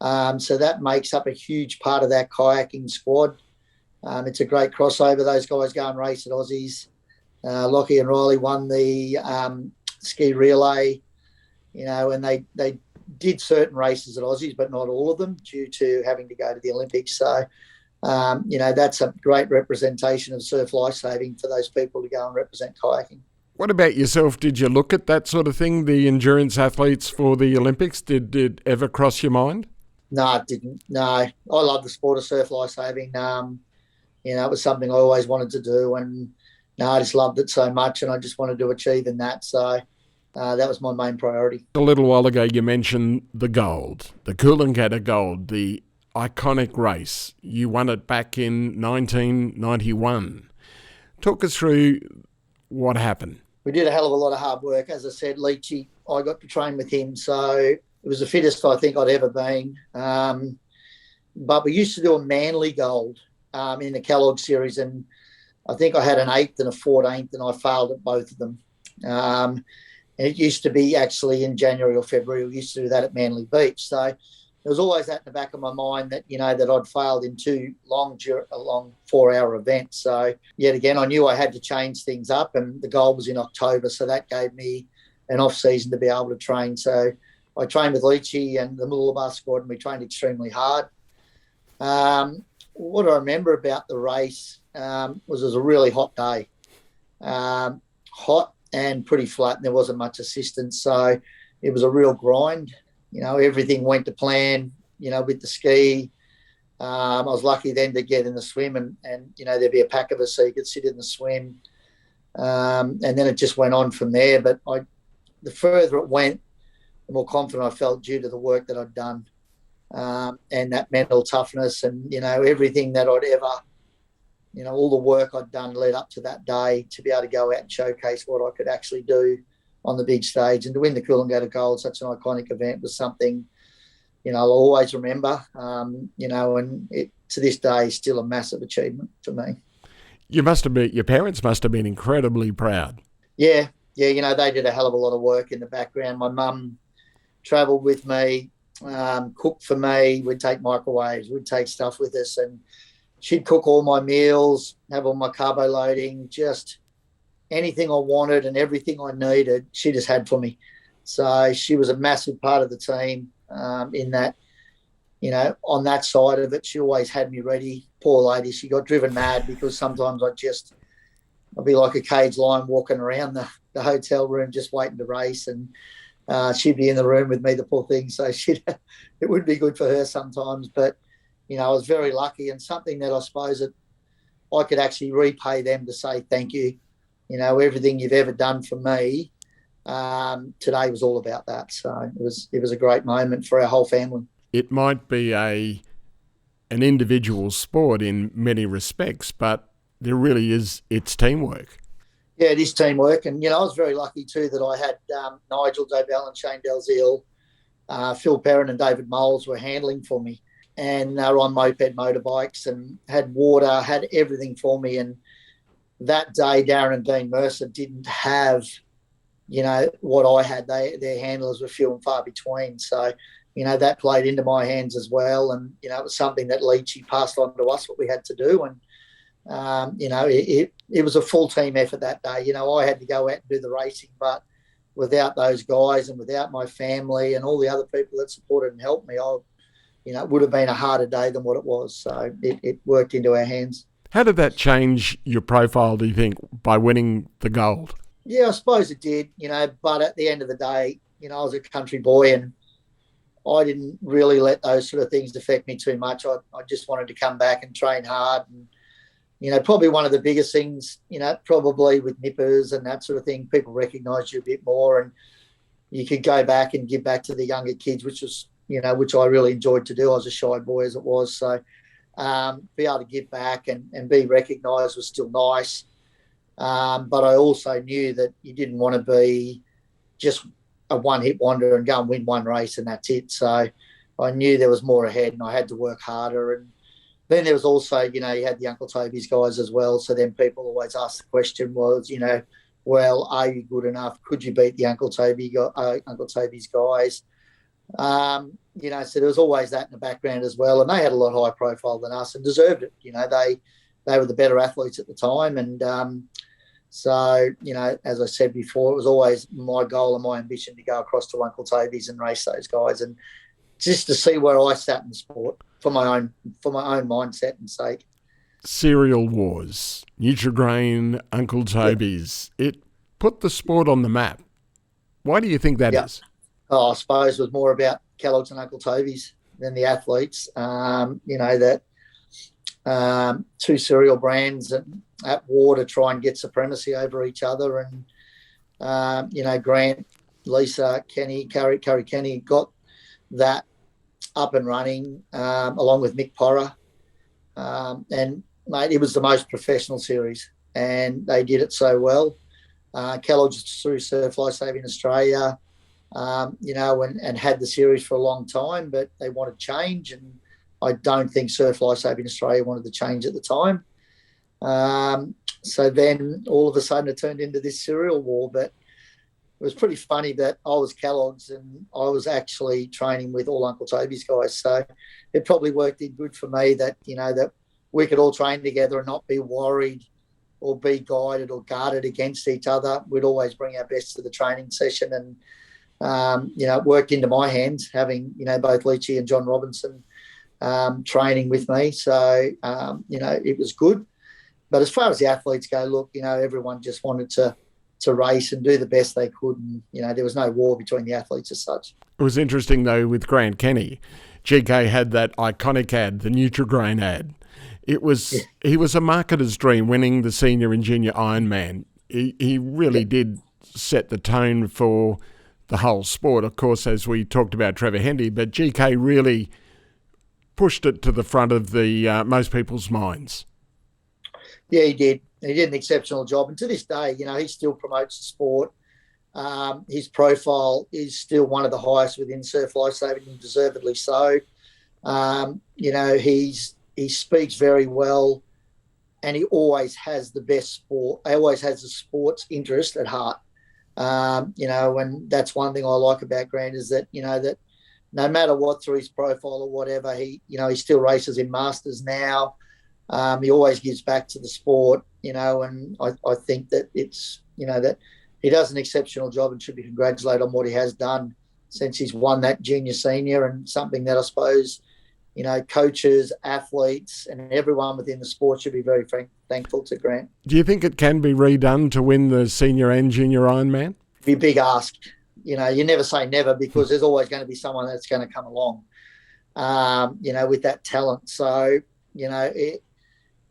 So that makes up a huge part of that kayaking squad. It's a great crossover. Those guys go and race at Aussies. Lockie and Riley won the ski relay, and they did certain races at Aussies, but not all of them due to having to go to the Olympics. So, that's a great representation of surf life-saving for those people to go and represent kayaking. What about yourself? Did you look at that sort of thing, the endurance athletes for the Olympics? Did it ever cross your mind? No, it didn't. No, I love the sport of surf life-saving. It was something I always wanted to do, and I just loved it so much, and I just wanted to achieve in that. So that was my main priority. A little while ago, you mentioned the gold, the Coolangatta Gold, the iconic race. You won it back in 1991. Talk us through what happened. We did a hell of a lot of hard work. As I said, Leachy, I got to train with him, so it was the fittest I think I'd ever been. But we used to do a Manly Gold in the Kellogg series, and I think I had an 8th and a 14th, and I failed at both of them. And it used to be actually in January or February. We used to do that at Manly Beach. So there was always that in the back of my mind that, that I'd failed in a long 4-hour event. So yet again, I knew I had to change things up, and the goal was in October. So that gave me an off season to be able to train. So I trained with Leachy and the Mooloolaba squad, and we trained extremely hard. What I remember about the race was it was a really hot day. Hot and pretty flat, and there wasn't much assistance. So it was a real grind. Everything went to plan, with the ski. I was lucky then to get in the swim, and there'd be a pack of us so you could sit in the swim. And then it just went on from there. But the further it went, the more confident I felt due to the work that I'd done. And that mental toughness and, everything that I'd ever, all the work I'd done led up to that day to be able to go out and showcase what I could actually do on the big stage, and to win the Coolangatta Gold, such an iconic event, was something, I'll always remember, and it to this day is still a massive achievement for me. Your parents must have been incredibly proud. Yeah, yeah, they did a hell of a lot of work in the background. My mum travelled with me, cooked for me. We'd take microwaves, we'd take stuff with us, and she'd cook all my meals, have all my carbo loading, just anything I wanted and everything I needed, she just had for me. So she was a massive part of the team in that, on that side of it. She always had me ready. Poor lady, she got driven mad because sometimes I'd be like a caged lion walking around the hotel room just waiting to race, and she'd be in the room with me, the poor thing. So it would be good for her sometimes. But, I was very lucky, and something that I suppose that I could actually repay them to say thank you. Everything you've ever done for me, today was all about that. So it was a great moment for our whole family. It might be an individual sport in many respects, but there really is, it's teamwork. Yeah, it is teamwork. And, I was very lucky too that I had Nigel Dobell and Shane Dalziel, Phil Perrin and David Moles were handling for me. And they were on moped motorbikes and had water, had everything for me. And that day, Darren and Dean Mercer didn't have, what I had. Their handlers were few and far between. So, that played into my hands as well. And, it was something that Leachy passed on to us, what we had to do. And, it was a full team effort that day. I had to go out and do the racing, but without those guys and without my family and all the other people that supported and helped me, it would have been a harder day than what it was. So it worked into our hands. How did that change your profile, do you think, by winning the gold? Yeah, I suppose it did, but at the end of the day, I was a country boy and I didn't really let those sort of things affect me too much. I just wanted to come back and train hard. And, probably one of the biggest things, probably with nippers and that sort of thing, people recognise you a bit more and you could go back and give back to the younger kids, which was, which I really enjoyed to do. I was a shy boy as it was. So be able to give back and be recognised was still nice. But I also knew that you didn't want to be just a one-hit wonder and go and win one race and that's it. So I knew there was more ahead and I had to work harder. And then there was also, you had the Uncle Toby's guys as well. So then people always ask the question was, well, are you good enough? Could you beat the Uncle Toby's guys? So there was always that in the background as well. And they had a lot higher profile than us and deserved it. They were the better athletes at the time. And so, as I said before, it was always my goal and my ambition to go across to Uncle Toby's and race those guys and just to see where I sat in the sport for my own mindset and sake. Cereal wars, Nutrigrain, Uncle Toby's. Yeah. It put the sport on the map. Why do you think that is? I suppose it was more about Kellogg's and Uncle Toby's than the athletes. Two cereal brands at war to try and get supremacy over each other. And, Grant, Lisa, Kenny, Curry Kenny got that up and running along with Mick Porra. And, mate, it was the most professional series and they did it so well. Kellogg's through Surf Life Saving Australia, and had the series for a long time, but they wanted change. And I don't think Surf Life Saving Australia wanted the change at the time. So then all of a sudden it turned into this cereal war. But it was pretty funny that I was Kellogg's and I was actually training with all Uncle Toby's guys. So it probably worked in good for me that, that we could all train together and not be worried or be guided or guarded against each other. We'd always bring our best to the training session. And, it worked into my hands having, both Leachy and John Robinson training with me. So, it was good. But as far as the athletes go, look, everyone just wanted to race and do the best they could. And, there was no war between the athletes as such. It was interesting, though, with Grant Kenny. GK had that iconic ad, the Nutrigrain ad. He was a marketer's dream winning the senior and junior Ironman. He really did set the tone for the whole sport. Of course, as we talked about Trevor Hendy, but GK really pushed it to the front of the most people's minds. Yeah, he did. He did an exceptional job. And to this day, he still promotes the sport. His profile is still one of the highest within Surf Life Saving, and deservedly so. He speaks very well and he always has the best sport. He always has the sports interest at heart. And that's one thing I like about Grant is that, that no matter what through his profile or whatever, he still races in Masters now. He always gives back to the sport, and I think that it's, that he does an exceptional job and should be congratulated on what he has done since he's won that junior senior, and something that I suppose, coaches, athletes and everyone within the sport should be very thankful to Grant. Do you think it can be redone to win the senior and junior Ironman? It'd be a big ask. You never say never, because there's always going to be someone that's going to come along, with that talent. So,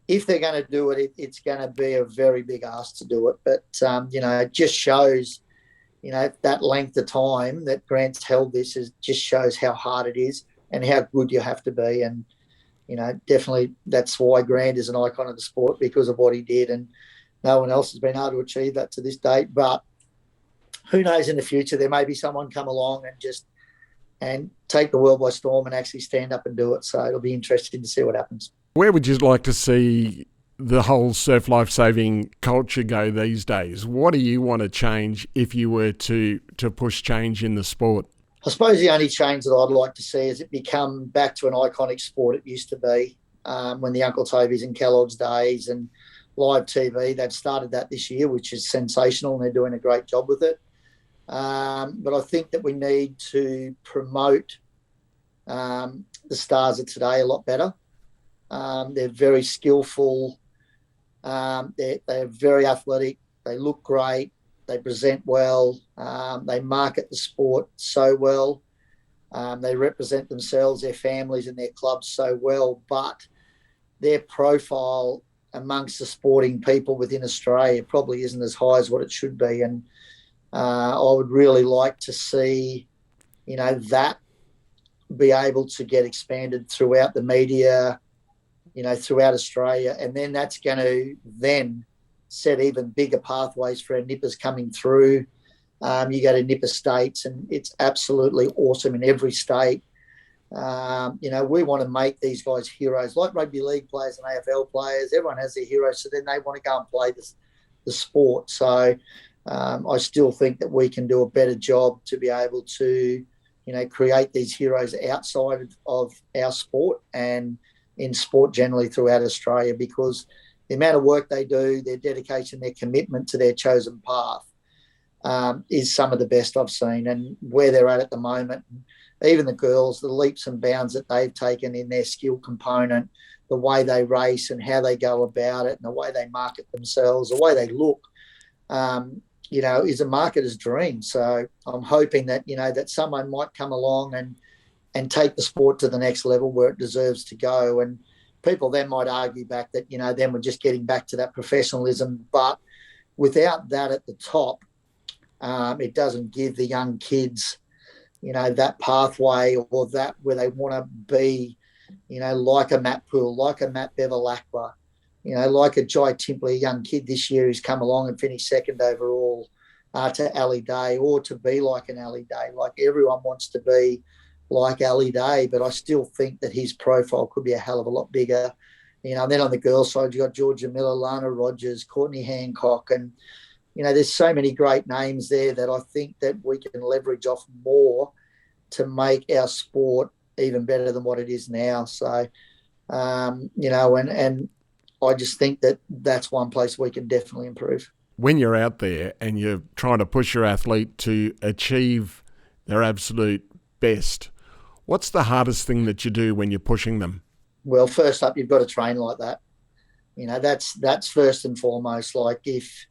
if they're going to do it, it's going to be a very big ask to do it. But, it just shows, that length of time that Grant's held this just shows how hard it is and how good you have to be. And, definitely that's why Grant is an icon of the sport, because of what he did. And no one else has been able to achieve that to this date. But who knows, in the future, there may be someone come along and take the world by storm and actually stand up and do it. So it'll be interesting to see what happens. Where would you like to see the whole surf life-saving culture go these days? What do you want to change if you were to push change in the sport? I suppose the only change that I'd like to see is it become back to an iconic sport it used to be, when the Uncle Toby's and Kellogg's days and live TV. They've started that this year, which is sensational, and they're doing a great job with it. But I think that we need to promote the stars of today a lot better. They're very skillful. They're very athletic. They look great. They present well. They market the sport so well. They represent themselves, their families and their clubs so well. But their profile amongst the sporting people within Australia probably isn't as high as what it should be. And I would really like to see, that be able to get expanded throughout the media, throughout Australia. And then that's going to then set even bigger pathways for our nippers coming through. You go to nipper states and it's absolutely awesome in every state. We want to make these guys heroes, like rugby league players and AFL players. Everyone has their heroes, so then they want to go and play the sport. So I still think that we can do a better job to be able to, create these heroes outside of our sport and in sport generally throughout Australia, because the amount of work they do, their dedication, their commitment to their chosen path is some of the best I've seen. And where they're at the moment, even the girls, the leaps and bounds that they've taken in their skill component, the way they race and how they go about it and the way they market themselves, the way they look, is a marketer's dream. So I'm hoping that, that someone might come along and take the sport to the next level where it deserves to go. And people then might argue back that, then we're just getting back to that professionalism. But without that at the top, it doesn't give the young kids, that pathway or that where they want to be, like a Matt Poole, like a Matt Bevilacqua, like a Jai Timpley, a young kid this year who's come along and finished second overall to Ali Day, or to be like an Ali Day. Like everyone wants to be like Ali Day, but I still think that his profile could be a hell of a lot bigger. And then on the girls' side, you've got Georgia Miller, Lana Rogers, Courtney Hancock, and, there's so many great names there that I think that we can leverage off more to make our sport even better than what it is now. So, and I just think that that's one place we can definitely improve. When you're out there and you're trying to push your athlete to achieve their absolute best, what's the hardest thing that you do when you're pushing them? Well, first up, you've got to train like that. That's first and foremost. Like if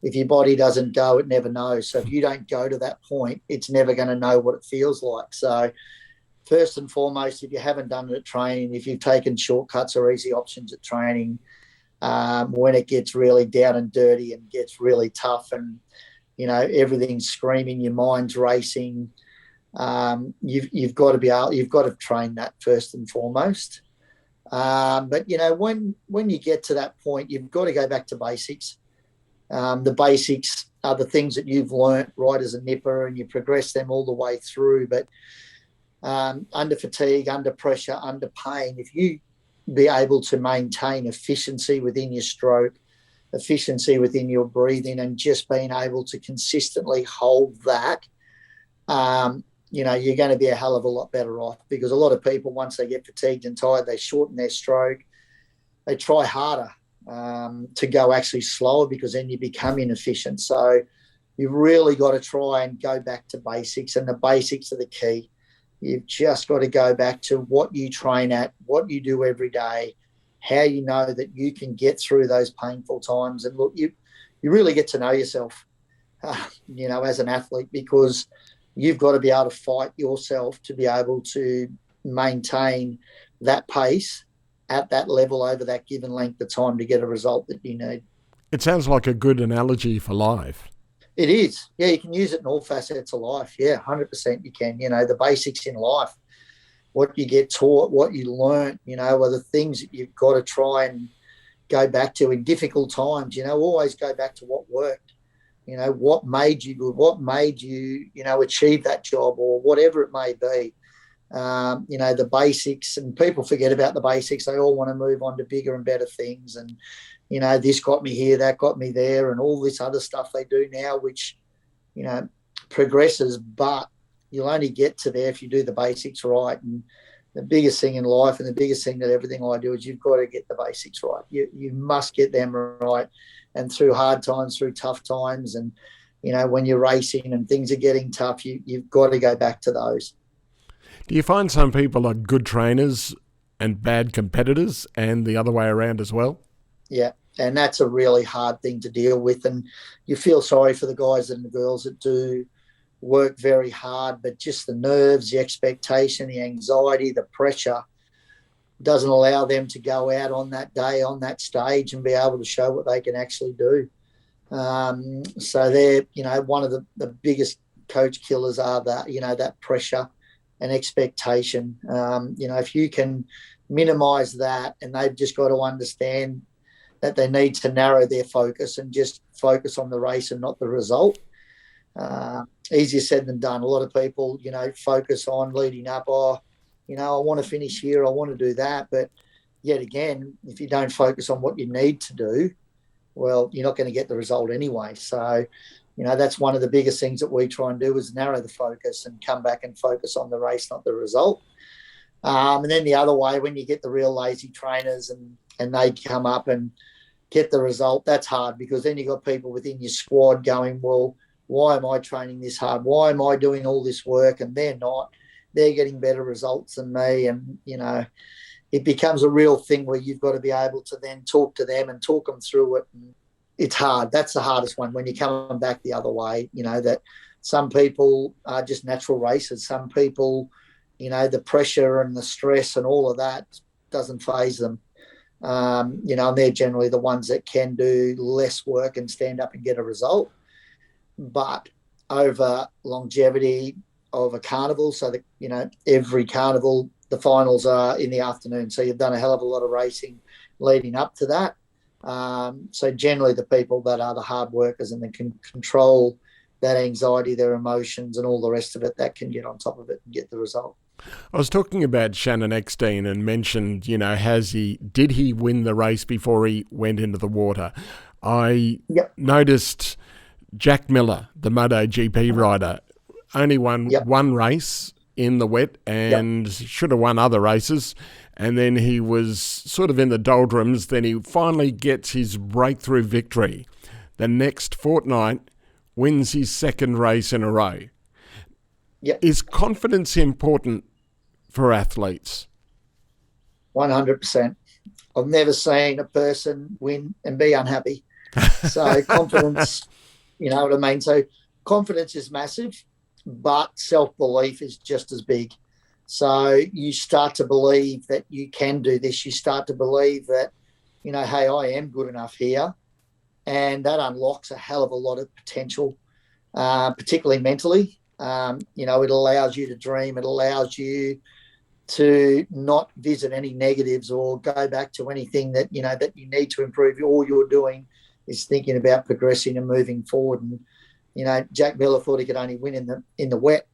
your body doesn't go, it never knows. So if you don't go to that point, it's never going to know what it feels like. So first and foremost, if you haven't done it at training, if you've taken shortcuts or easy options at training, when it gets really down and dirty and gets really tough and, everything's screaming, your mind's racing, you've got to train that first and foremost. But when you get to that point, you've got to go back to basics. The basics are the things that you've learnt right as a nipper, and you progress them all the way through. But under fatigue, under pressure, under pain, if you be able to maintain efficiency within your stroke, efficiency within your breathing, and just being able to consistently hold that, you're going to be a hell of a lot better off, because a lot of people, once they get fatigued and tired, they shorten their stroke. They try harder to go actually slower, because then you become inefficient. So you've really got to try and go back to basics, and the basics are the key. You've just got to go back to what you train at, what you do every day, how you know that you can get through those painful times. And look, you really get to know yourself, as an athlete, because you've got to be able to fight yourself to be able to maintain that pace at that level over that given length of time to get a result that you need. It sounds like a good analogy for life. It is. Yeah, you can use it in all facets of life. Yeah, 100% you can. The basics in life, what you get taught, what you learn, are the things that you've got to try and go back to in difficult times. Always go back to what worked. What made you good, what made you, achieve that job, or whatever it may be. The basics, and people forget about the basics. They all want to move on to bigger and better things. And, this got me here, that got me there, and all this other stuff they do now, which, progresses, but you'll only get to there if you do the basics right. And the biggest thing in life, and the biggest thing that everything I do, is you've got to get the basics right. You must get them right. And through hard times, through tough times, and, when you're racing and things are getting tough, you've got to go back to those. Do you find some people are good trainers and bad competitors, and the other way around as well? Yeah, and that's a really hard thing to deal with. And you feel sorry for the guys and the girls that do work very hard, but just the nerves, the expectation, the anxiety, the pressure doesn't allow them to go out on that day, on that stage, and be able to show what they can actually do. So they're, one of the biggest coach killers are that, that pressure and expectation. If you can minimise that, and they've just got to understand that they need to narrow their focus and just focus on the race and not the result. Easier said than done. A lot of people, focus on leading up. I want to finish here. I want to do that. But yet again, if you don't focus on what you need to do, well, you're not going to get the result anyway. So, that's one of the biggest things that we try and do, is narrow the focus and come back and focus on the race, not the result. And then the other way, when you get the real lazy trainers and they come up and get the result, that's hard, because then you've got people within your squad going, well, why am I training this hard? Why am I doing all this work? And they're not. They're getting better results than me. And, it becomes a real thing where you've got to be able to then talk to them and talk them through it. And it's hard. That's the hardest one, when you come back the other way, that some people are just natural racers. Some people, the pressure and the stress and all of that doesn't faze them. And they're generally the ones that can do less work and stand up and get a result. But over longevity of a carnival, so that, every carnival, the finals are in the afternoon. So you've done a hell of a lot of racing leading up to that. So generally the people that are the hard workers and that can control that anxiety, their emotions and all the rest of it, that can get on top of it and get the result. I was talking about Shannon Eckstein and mentioned, did he win the race before he went into the water? I noticed Jack Miller, the MotoGP rider, only won one race in the wet and should have won other races. And then he was sort of in the doldrums. Then he finally gets his breakthrough victory. The next fortnight, wins his second race in a row. Is confidence important for athletes? 100%. I've never seen a person win and be unhappy. So confidence, you know what I mean? So confidence is massive, but self-belief is just as big. So you start to believe that you can do this. You start to believe that, hey, I am good enough here. And that unlocks a hell of a lot of potential, particularly mentally. It allows you to dream. It allows you to not visit any negatives or go back to anything that, that you need to improve. All you're doing is thinking about progressing and moving forward. And, Jack Miller thought he could only win in the wet.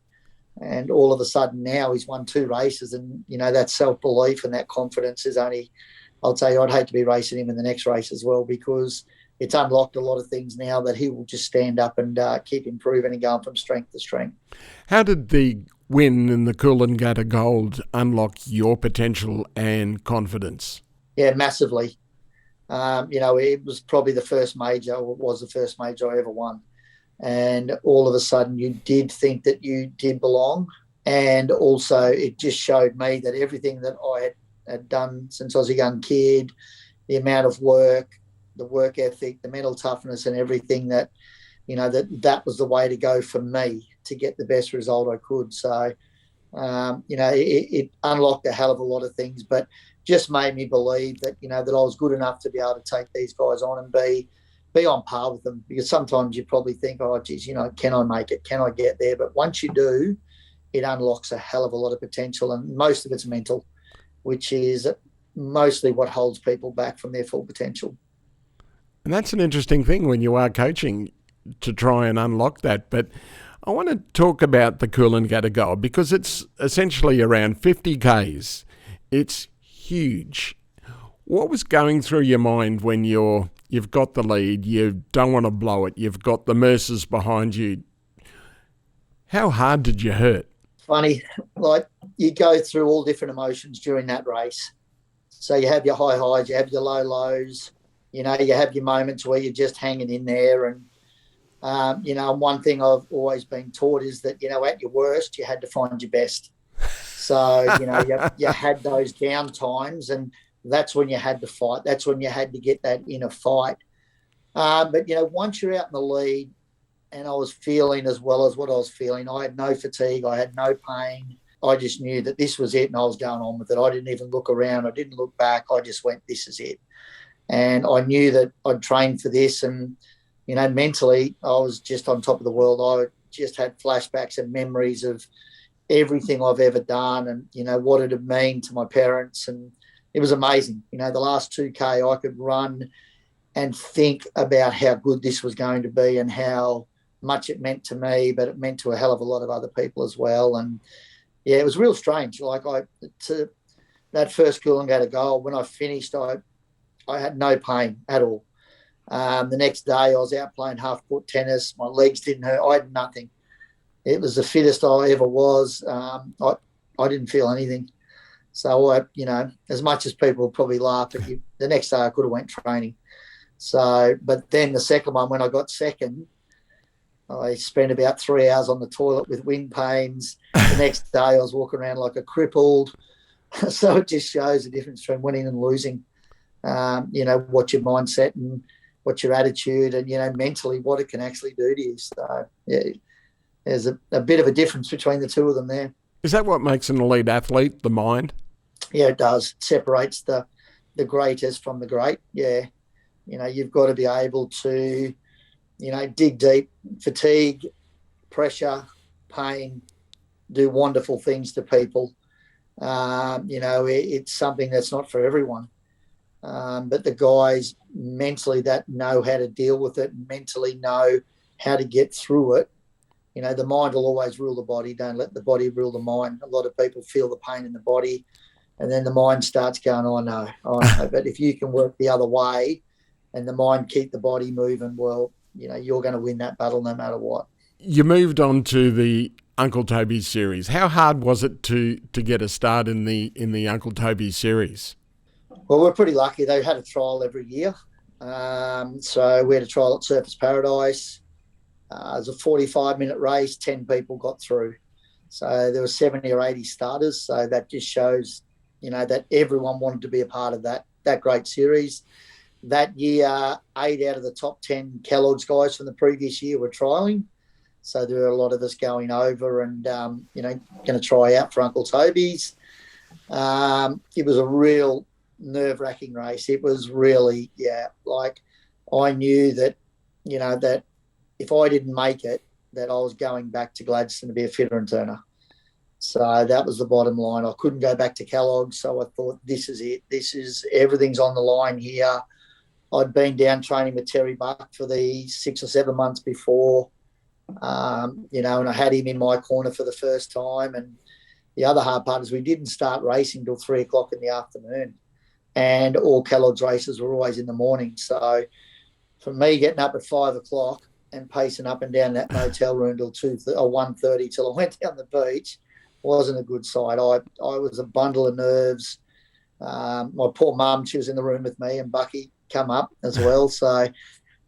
And all of a sudden now he's won 2 races, and, that self-belief and that confidence is only, I'll tell you, I'd hate to be racing him in the next race as well, because it's unlocked a lot of things now that he will just stand up and keep improving and going from strength to strength. How did the win in the Coolangatta Gold unlock your potential and confidence? Yeah, massively. It was probably the first major, or it was the first major I ever won. And all of a sudden you did think that you did belong. And also it just showed me that everything that I had done since I was a young kid, the amount of work, the work ethic, the mental toughness and everything, that, that was the way to go for me to get the best result I could. So, it unlocked a hell of a lot of things, but just made me believe that, that I was good enough to be able to take these guys on and be on par with them. Because sometimes you probably think, oh, geez, can I make it? Can I get there? But once you do, it unlocks a hell of a lot of potential, and most of it's mental, which is mostly what holds people back from their full potential. And that's an interesting thing when you are coaching, to try and unlock that. But I want to talk about the Coolangatta Gold, because it's essentially around 50 Ks. It's huge. What was going through your mind when you've got the lead, you don't want to blow it, you've got the Mercers behind you? How hard did you hurt? Funny, like, you go through all different emotions during that race. So you have your high highs, you have your low lows, you have your moments where you're just hanging in there. And, one thing I've always been taught is that, at your worst, you had to find your best. So, you had those down times, and that's when you had to fight. That's when you had to get that inner fight. But, once you're out in the lead, and I was feeling as well as what I was feeling, I had no fatigue, I had no pain. I just knew that this was it, and I was going on with it. I didn't even look around. I didn't look back. I just went, this is it. And I knew that I'd trained for this, and, mentally, I was just on top of the world. I just had flashbacks and memories of everything I've ever done, and, what it had meant to my parents. And it was amazing. The last 2K, I could run and think about how good this was going to be and how much it meant to me, but it meant to a hell of a lot of other people as well. And yeah, it was real strange. Like, that first Coolangatta Gold, when I finished, I had no pain at all. The next day I was out playing half-court tennis. My legs didn't hurt. I had nothing. It was the fittest I ever was. I didn't feel anything. So, as much as people probably laugh at you, the next day I could have went training. So, but then the second one, when I got second, I spent about 3 hours on the toilet with wind pains. The next day I was walking around like a crippled. So it just shows the difference between winning and losing. What your mindset and what your attitude and, mentally what it can actually do to you. So, yeah, there's a bit of a difference between the two of them there. Is that what makes an elite athlete, the mind? Yeah, it does. It separates the greatest from the great. Yeah. You've got to be able to, dig deep, fatigue, pressure, pain, do wonderful things to people. It's something that's not for everyone. But the guys mentally that know how to deal with it, mentally know how to get through it. The mind will always rule the body. Don't let the body rule the mind. A lot of people feel the pain in the body, and then the mind starts going, oh, no. But if you can work the other way and the mind keep the body moving, well, you're going to win that battle no matter what. You moved on to the Uncle Toby series. How hard was it to get a start in the Uncle Toby series? Well, we're pretty lucky. They had a trial every year. So we had a trial at Surfers Paradise. It was a 45-minute race. 10 people got through. So there were 70 or 80 starters. So that just shows, that everyone wanted to be a part of that great series. That year, 8 out of the top 10 Kellogg's guys from the previous year were trialling. So there were a lot of us going over and, going to try out for Uncle Toby's. It was a real nerve-wracking race. It was really, I knew that, that if I didn't make it, that I was going back to Gladstone to be a fitter and turner. So that was the bottom line. I couldn't go back to Kellogg's, so I thought, this is it. Everything's on the line here. I'd been down training with Terry Buck for the 6 or 7 months before. You know, and I had him in my corner for the first time. And the other hard part is we didn't start racing till 3 o'clock in the afternoon, and all Kellogg's races were always in the morning. So for me, getting up at 5 o'clock and pacing up and down that motel room till 1:30 till I went down the beach wasn't a good sight. I was a bundle of nerves. My poor mum, she was in the room with me, and Bucky come up as well. So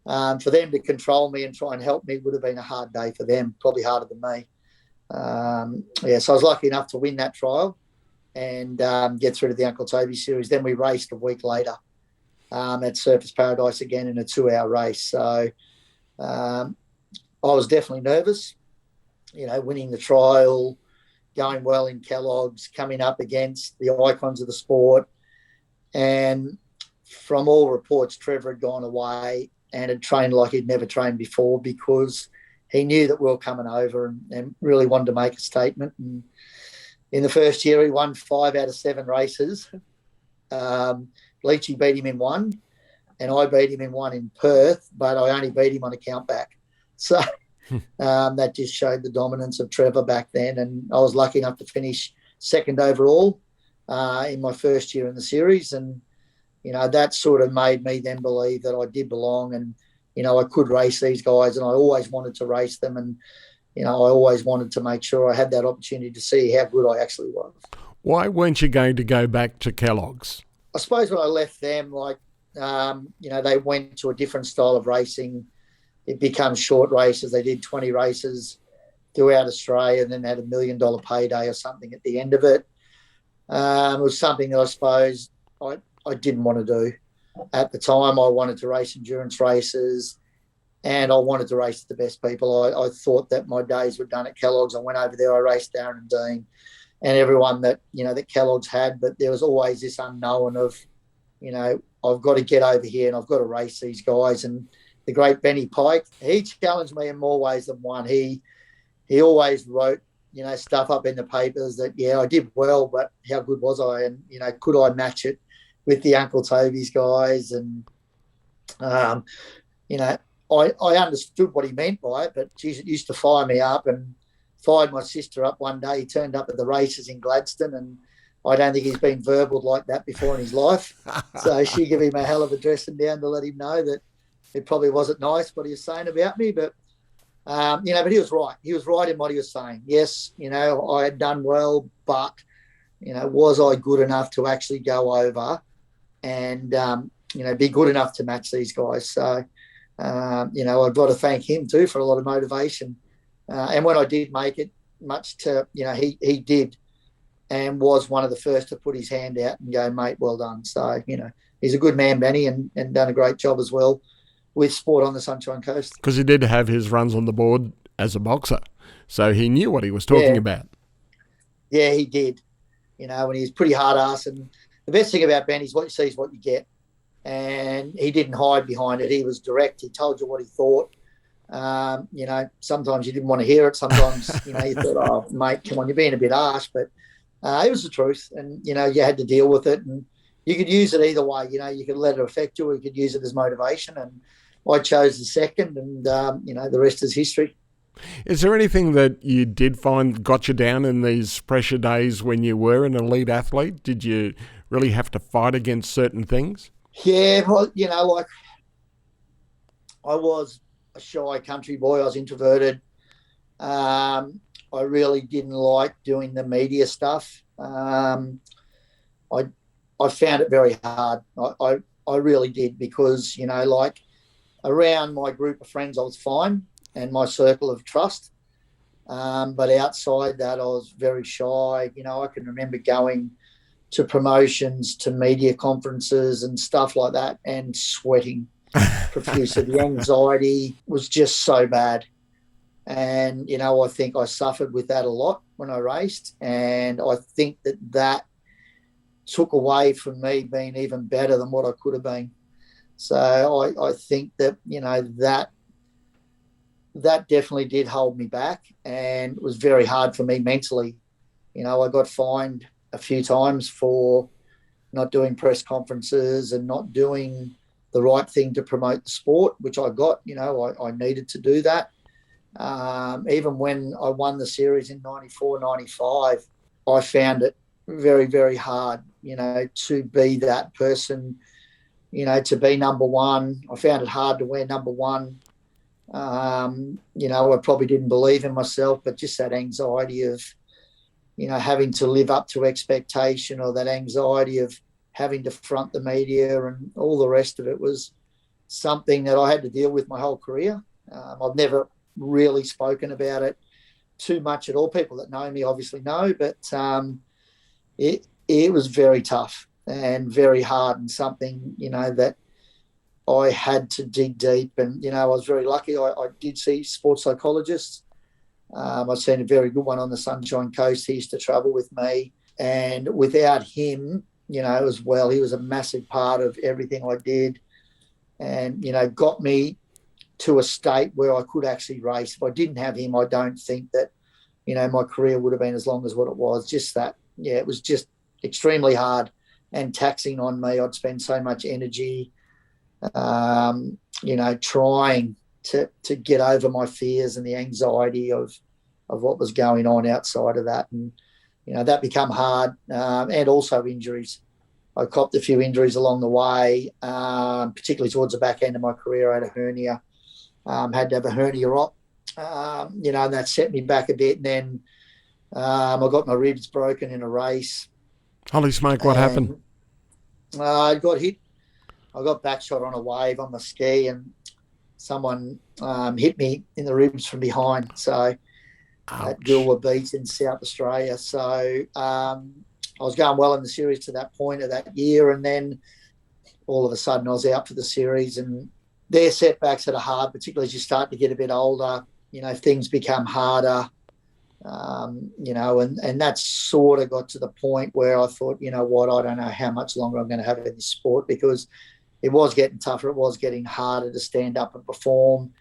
for them to control me and try and help me would have been a hard day for them, probably harder than me. So I was lucky enough to win that trial and get through to the Uncle Toby series. Then we raced a week later at Surfers Paradise again in a 2-hour race. So I was definitely nervous, you know, winning the trial, going well in Kellogg's, coming up against the icons of the sport. And from all reports, Trevor had gone away and had trained like he'd never trained before because he knew that we were coming over and really wanted to make a statement. And in the first year, he won 5 out of 7 races. Leachy beat him in 1, and I beat him in 1 in Perth, but I only beat him on a countback. So that just showed the dominance of Trevor back then. And I was lucky enough to finish 2nd overall in my first year in the series. And, you know, that sort of made me then believe that I did belong and, you know, I could race these guys, and I always wanted to race them. And, you know, I always wanted to make sure I had that opportunity to see how good I actually was. Why weren't you going to go back to Kellogg's? I suppose when I left them, you know, they went to a different style of racing. It becomes short races. They did 20 races throughout Australia and then had $1 million payday or something at the end of it. It was something that I suppose I didn't want to do. At the time, I wanted to race endurance races and I wanted to race the best people. I thought that my days were done at Kellogg's. I went over there, I raced Darren and Dean and everyone that, you know, that Kellogg's had, but there was always this unknown of, you know, I've got to get over here and I've got to race these guys. And the great Benny Pike, he challenged me in more ways than one. He always wrote, you know, stuff up in the papers that, yeah, I did well, but how good was I? And, you know, could I match it with the Uncle Toby's guys? And, you know, I understood what he meant by it, but geez, it used to fire me up and fired my sister up one day. He turned up at the races in Gladstone, and I don't think he's been verbaled like that before in his life. So she gave him a hell of a dressing down to let him know that it probably wasn't nice what he was saying about me. But, you know, but he was right. He was right in what he was saying. Yes, you know, I had done well, but, you know, was I good enough to actually go over and, you know, be good enough to match these guys? So, you know, I've got to thank him too for a lot of motivation. And when I did make it, much to, you know, he did and was one of the first to put his hand out and go, mate, well done. So, you know, he's a good man, Benny, and done a great job as well with sport on the Sunshine Coast. Because he did have his runs on the board as a boxer, so he knew what he was talking about. Yeah, he did. You know, and he's pretty hard-ass. And the best thing about Ben is what you see is what you get. And he didn't hide behind it. He was direct. He told you what he thought. You know, sometimes you didn't want to hear it. Sometimes, you know, you thought, oh, mate, come on, you're being a bit harsh. But it was the truth. And, you know, you had to deal with it. And you could use it either way. You know, you could let it affect you or you could use it as motivation. And I chose the second. And, you know, the rest is history. Is there anything that you did find got you down in these pressure days when you were an elite athlete? Did you really have to fight against certain things? Yeah, well, you know, like I was a shy country boy. I was introverted. I really didn't like doing the media stuff. I found it very hard. I really did because, you know, like around my group of friends, I was fine and my circle of trust. But outside that, I was very shy. You know, I can remember going to promotions, to media conferences and stuff like that and sweating profusely. The anxiety was just so bad. And, you know, I think I suffered with that a lot when I raced. And I think that took away from me being even better than what I could have been. So I think that, you know, that definitely did hold me back and it was very hard for me mentally. You know, I got fined a few times for not doing press conferences and not doing the right thing to promote the sport, which I got. You know, I needed to do that. Even when I won the series in 94, 95, I found it very, very hard, to be that person, to be number one. I found it hard to wear number one. I probably didn't believe in myself, but just that anxiety of, having to live up to expectation, or that anxiety of having to front the media and all the rest of it was something that I had to deal with my whole career. I've never really spoken about it too much at all. People that know me obviously know, but it was very tough and very hard, and something, that I had to dig deep. And, I was very lucky. I did see sports psychologists. I've seen a very good one on the Sunshine Coast. He used to travel with me. And without him, as well, he was a massive part of everything I did, and, got me to a state where I could actually race. If I didn't have him, I don't think that, my career would have been as long as what it was. Just that, it was just extremely hard and taxing on me. I'd spend so much energy, trying to get over my fears and the anxiety of what was going on outside of that. And, that became hard, and also injuries. I copped a few injuries along the way, particularly towards the back end of my career. I had a hernia, had to have a hernia op, and that set me back a bit. And then I got my ribs broken in a race. Holy smoke, what happened? I got hit. I got backshot on a wave on the ski, and someone hit me in the ribs from behind. So at Goolwa Beach in South Australia. So I was going well in the series to that point of that year, and then all of a sudden I was out for the series. And they're setbacks that are hard, particularly as you start to get a bit older. Things become harder. And that sort of got to the point where I thought, I don't know how much longer I'm going to have in this sport, because it was getting tougher. It was getting harder to stand up and perform.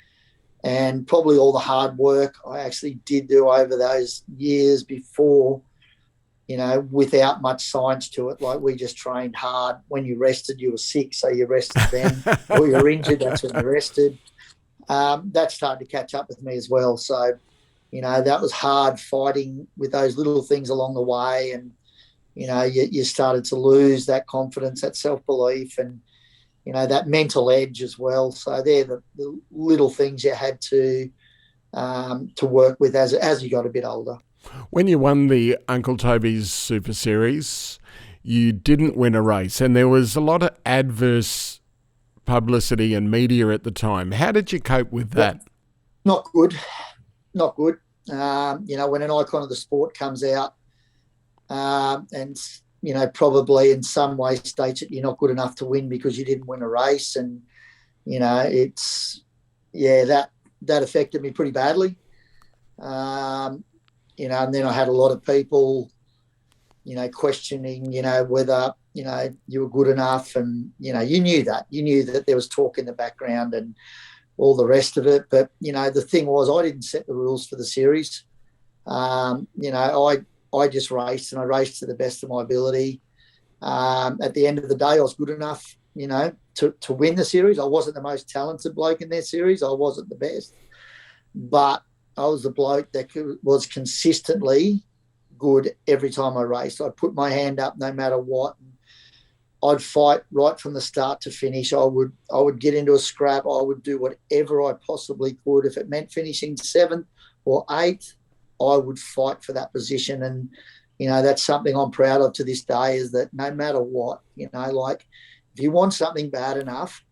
And probably all the hard work I actually did do over those years before, without much science to it. Like, we just trained hard. When you rested, you were sick, so you rested then. Or you're injured, that's when you rested. That started to catch up with me as well. So, that was hard, fighting with those little things along the way. And, you started to lose that confidence, that self-belief, and, that mental edge as well. So they're the little things you had to work with as you got a bit older. When you won the Uncle Toby's Super Series, you didn't win a race, and there was a lot of adverse publicity and media at the time. How did you cope with that? Not good. When an icon of the sport comes out and, probably in some way states that you're not good enough to win because you didn't win a race. And, that affected me pretty badly. And then I had a lot of people, questioning, whether, you were good enough. And, you knew that there was talk in the background and all the rest of it. But, the thing was, I didn't set the rules for the series. I just raced, and I raced to the best of my ability. At the end of the day, I was good enough, to win the series. I wasn't the most talented bloke in their series. I wasn't the best. But I was the bloke that was consistently good every time I raced. I'd put my hand up no matter what. I'd fight right from the start to finish. I would get into a scrap. I would do whatever I possibly could. If it meant finishing 7th or 8th, I would fight for that position. And, that's something I'm proud of to this day, is that no matter what, like, if you want something bad enough,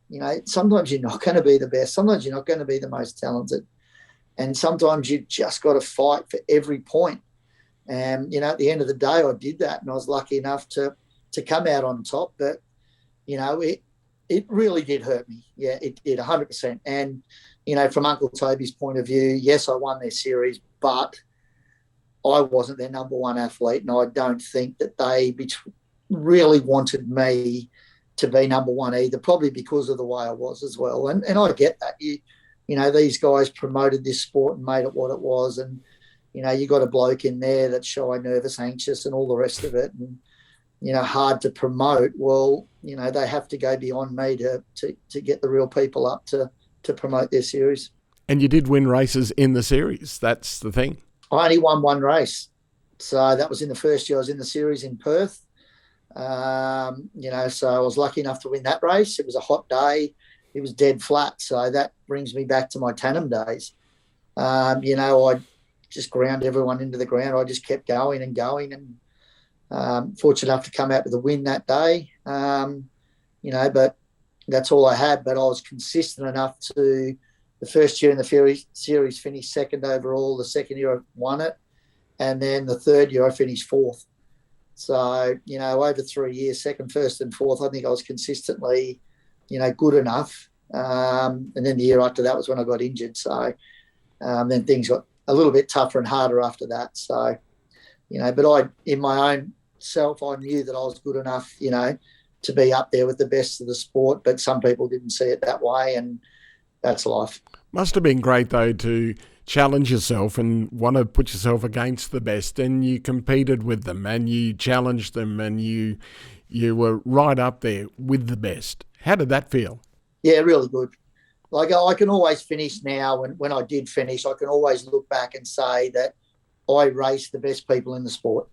sometimes you're not going to be the best. Sometimes you're not going to be the most talented. And sometimes you just got to fight for every point. And, at the end of the day, I did that, and I was lucky enough to come out on top. But, it really did hurt me. Yeah, it did 100%. And, from Uncle Toby's point of view, yes, I won their series, but I wasn't their number one athlete. And I don't think that they really wanted me to be number one either, probably because of the way I was as well. And I get that. These guys promoted this sport and made it what it was. And, you got a bloke in there that's shy, nervous, anxious, and all the rest of it. And, hard to promote. Well, they have to go beyond me to get the real people up to promote their series. And you did win races in the series. That's the thing. I only won one race. So that was in the first year I was in the series in Perth. So I was lucky enough to win that race. It was a hot day. It was dead flat. So that brings me back to my Tannum days. I just ground everyone into the ground. I just kept going and going, and fortunate enough to come out with a win that day. But that's all I had. But I was consistent enough to the first year in the series finish second overall. The second year I won it. And then the third year I finished fourth. So, over 3 years, second, first and fourth, I think I was consistently, good enough. And then the year after that was when I got injured. So then things got a little bit tougher and harder after that. So, but in my own self, I knew that I was good enough, to be up there with the best of the sport. But some people didn't see it that way, and that's life. Must have been great, though, to challenge yourself and want to put yourself against the best, and you competed with them and you challenged them and you were right up there with the best. How did that feel? Yeah, really good. Like I can always finish now, when I did finish, I can always look back and say that I raced the best people in the sport.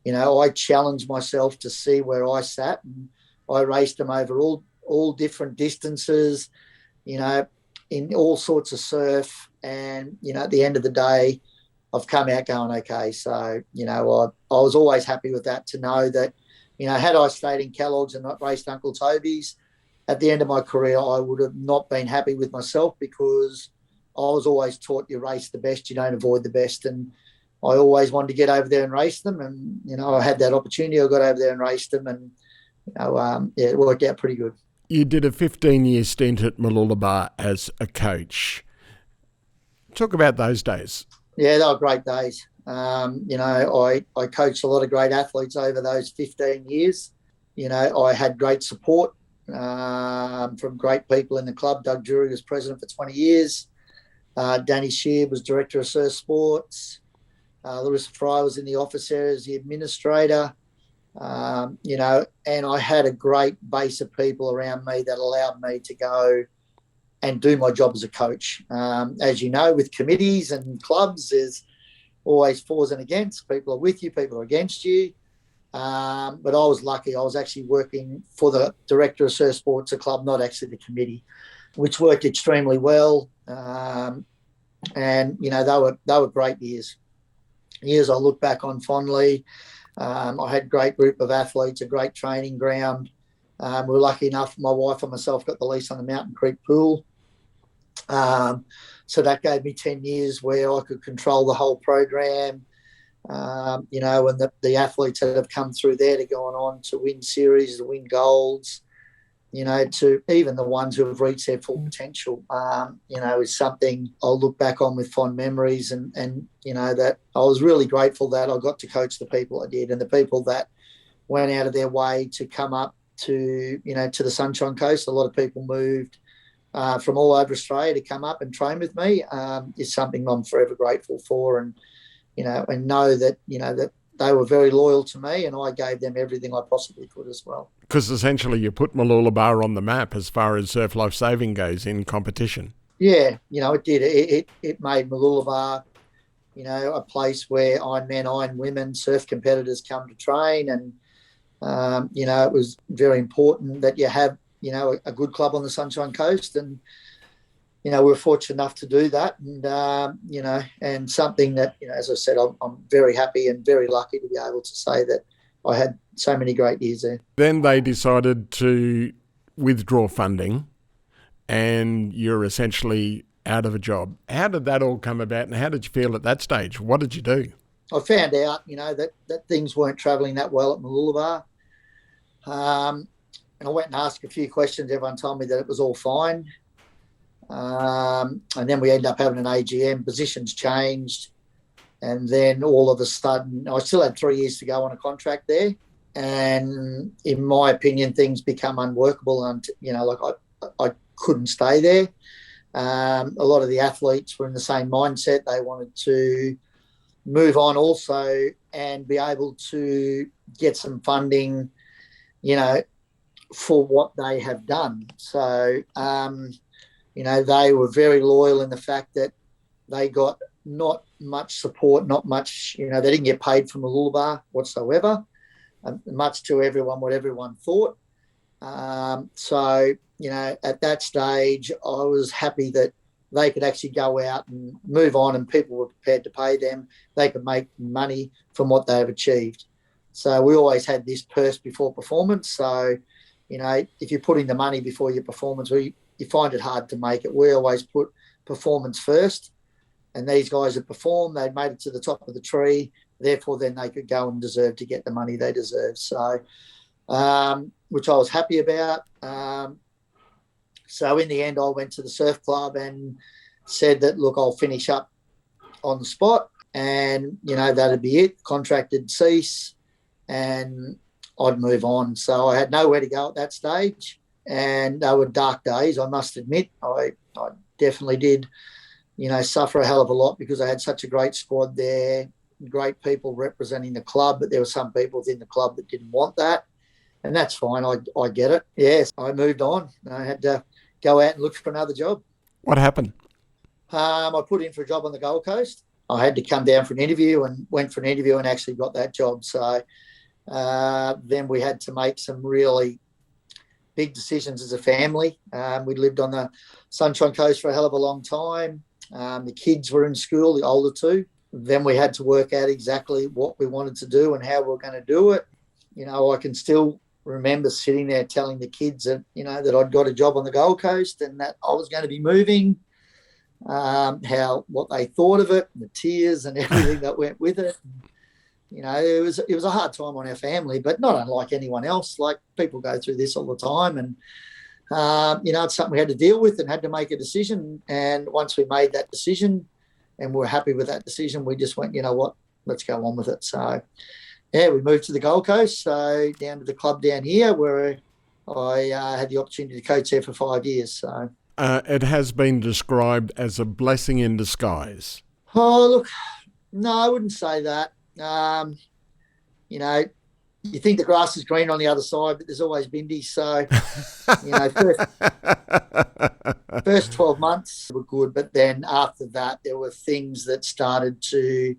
I challenged myself to see where I sat, and I raced them over all different distances, in all sorts of surf. And, at the end of the day, I've come out going okay. So, I was always happy with that, to know that, had I stayed in Kellogg's and not raced Uncle Toby's, at the end of my career, I would have not been happy with myself, because I was always taught you race the best, you don't avoid the best. And I always wanted to get over there and race them. And, I had that opportunity. I got over there and raced them, and, it worked out pretty good. You did a 15-year stint at Mooloolaba as a coach. Talk about those days. Yeah, they were great days. I coached a lot of great athletes over those 15 years. I had great support from great people in the club. Doug Drury was president for 20 years. Danny Shear was director of surf sports. Larissa Fry was in the office area as the administrator. And I had a great base of people around me that allowed me to go and do my job as a coach. As you know, with committees and clubs, there's always fors and against. People are with you, people are against you. But I was lucky. I was actually working for the director of surf sports, a club, not actually the committee, which worked extremely well. And they were great years. Years I look back on fondly. I had a great group of athletes, a great training ground. We were lucky enough, my wife and myself got the lease on the Mountain Creek pool. So that gave me 10 years where I could control the whole program. And the athletes that have come through there to go on to win series, to win golds, to even the ones who have reached their full potential, is something I'll look back on with fond memories. And that I was really grateful that I got to coach the people I did, and the people that went out of their way to come up to the Sunshine Coast. A lot of people moved from all over Australia to come up and train with me. Is something I'm forever grateful for, and know that that they were very loyal to me, and I gave them everything I possibly could as well. Because essentially you put Mooloolaba on the map as far as surf life saving goes in competition. Yeah, it did. It made Mooloolaba, a place where Iron women surf competitors come to train, and it was very important that you have a good club on the Sunshine Coast, and we're fortunate enough to do that, and and something that as I said, I'm very happy and very lucky to be able to say that I had so many great years there. Then they decided to withdraw funding, and you're essentially out of a job. How did that all come about, and how did you feel at that stage? What did you do? I found out, that things weren't travelling that well at Mooloolaba. And I went and asked a few questions. Everyone told me that it was all fine. And then we ended up having an AGM. Positions changed. And then all of a sudden, I still had 3 years to go on a contract there. And in my opinion, things become unworkable. And, I couldn't stay there. A lot of the athletes were in the same mindset. They wanted to move on also and be able to get some funding, for what they have done. So, they were very loyal in the fact that they got not much support, not much, they didn't get paid from the Lullabar whatsoever, much to everyone, what everyone thought. So, at that stage, I was happy that they could actually go out and move on and people were prepared to pay them. They could make money from what they have achieved. So we always had this purse before performance. So, if you're putting the money before your performance, you find it hard to make it. We always put performance first. And these guys had performed, they'd made it to the top of the tree, therefore then they could go and deserve to get the money they deserve. So, which I was happy about. So in the end, I went to the surf club and said that, look, I'll finish up on the spot and, that'd be it. Contract would cease and I'd move on. So I had nowhere to go at that stage. And they were dark days, I must admit. I definitely did, suffer a hell of a lot because I had such a great squad there, great people representing the club, but there were some people within the club that didn't want that. And that's fine. I get it. Yes, I moved on. I had to go out and look for another job. What happened? I put in for a job on the Gold Coast. I had to come down for an interview and went for an interview and actually got that job. So then we had to make some really big decisions as a family. We lived on the Sunshine Coast for a hell of a long time. The kids were in school, the older two. Then we had to work out exactly what we wanted to do and how we were going to do it. I can still remember sitting there telling the kids that, that I'd got a job on the Gold Coast and that I was going to be moving, what they thought of it, and the tears and everything that went with it. It was a hard time on our family, but not unlike anyone else. Like, people go through this all the time, and it's something we had to deal with and had to make a decision. And once we made that decision and we were happy with that decision, we just went, let's go on with it. So, yeah, we moved to the Gold Coast, so down to the club down here where I had the opportunity to coach there for 5 years. So it has been described as a blessing in disguise. Oh, look, no, I wouldn't say that. You think the grass is green on the other side, but there's always bindi. So, first 12 months were good, but then after that, there were things that started to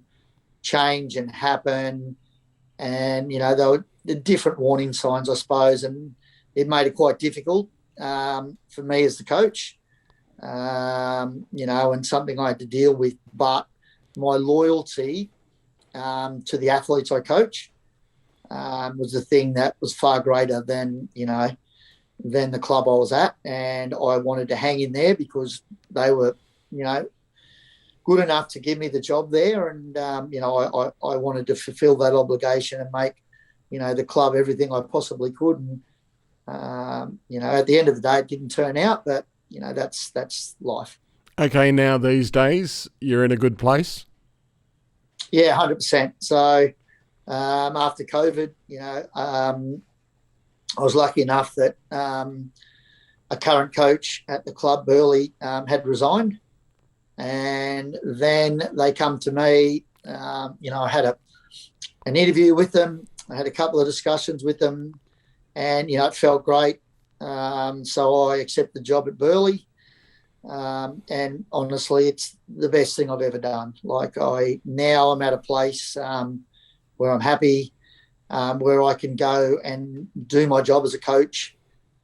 change and happen. And, there were the different warning signs, I suppose, and it made it quite difficult for me as the coach, and something I had to deal with. But my loyalty to the athletes I coach was the thing that was far greater than the club I was at. And I wanted to hang in there because they were, good enough to give me the job there. And, I wanted to fulfill that obligation and make, the club everything I possibly could. And, at the end of the day, it didn't turn out, but, that's life. Okay, now these days, you're in a good place? Yeah, 100%. So after COVID, I was lucky enough that a current coach at the club, Burley, had resigned. And then they come to me. I had an interview with them. I had a couple of discussions with them, and it felt great. So I accepted the job at Burley, and honestly, it's the best thing I've ever done. Like, now I'm at a place where I'm happy, where I can go and do my job as a coach.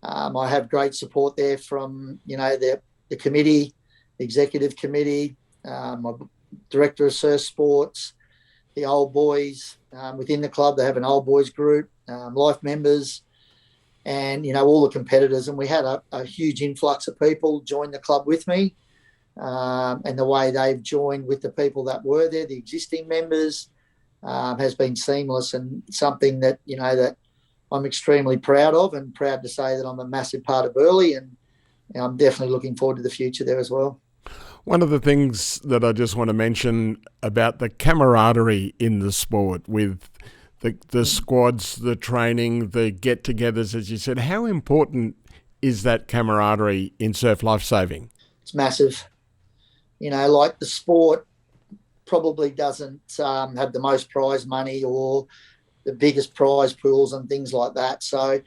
I have great support there from the committee, the executive committee, my director of surf sports, the old boys within the club. They have an old boys group, life members, and all the competitors. And we had a huge influx of people join the club with me, and the way they've joined with the people that were there, the existing members, has been seamless, and something that that I'm extremely proud of, and proud to say that I'm a massive part of Burley, and I'm definitely looking forward to the future there as well. One of the things that I just want to mention about the camaraderie in the sport with the squads, the training, the get-togethers, as you said, how important is that camaraderie in surf lifesaving? It's massive. Like, the sport probably doesn't have the most prize money or the biggest prize pools and things like that. So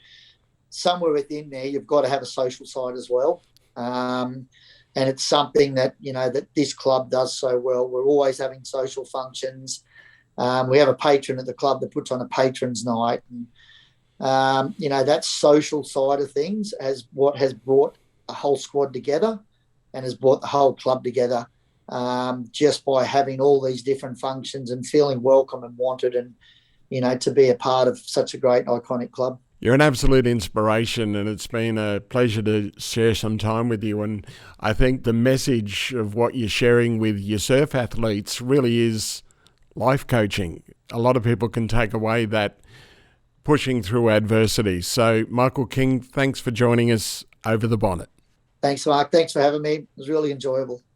somewhere within there, you've got to have a social side as well. and it's something that, that this club does so well. We're always having social functions. We have a patron at the club that puts on a patrons night. And, that social side of things has brought a whole squad together and has brought the whole club together, just by having all these different functions and feeling welcome and wanted, and, to be a part of such a great, iconic club. You're an absolute inspiration, and it's been a pleasure to share some time with you. And I think the message of what you're sharing with your surf athletes really is life coaching. A lot of people can take away that pushing through adversity. So, Michael King, thanks for joining us over the bonnet. Thanks, Mark. Thanks for having me. It was really enjoyable.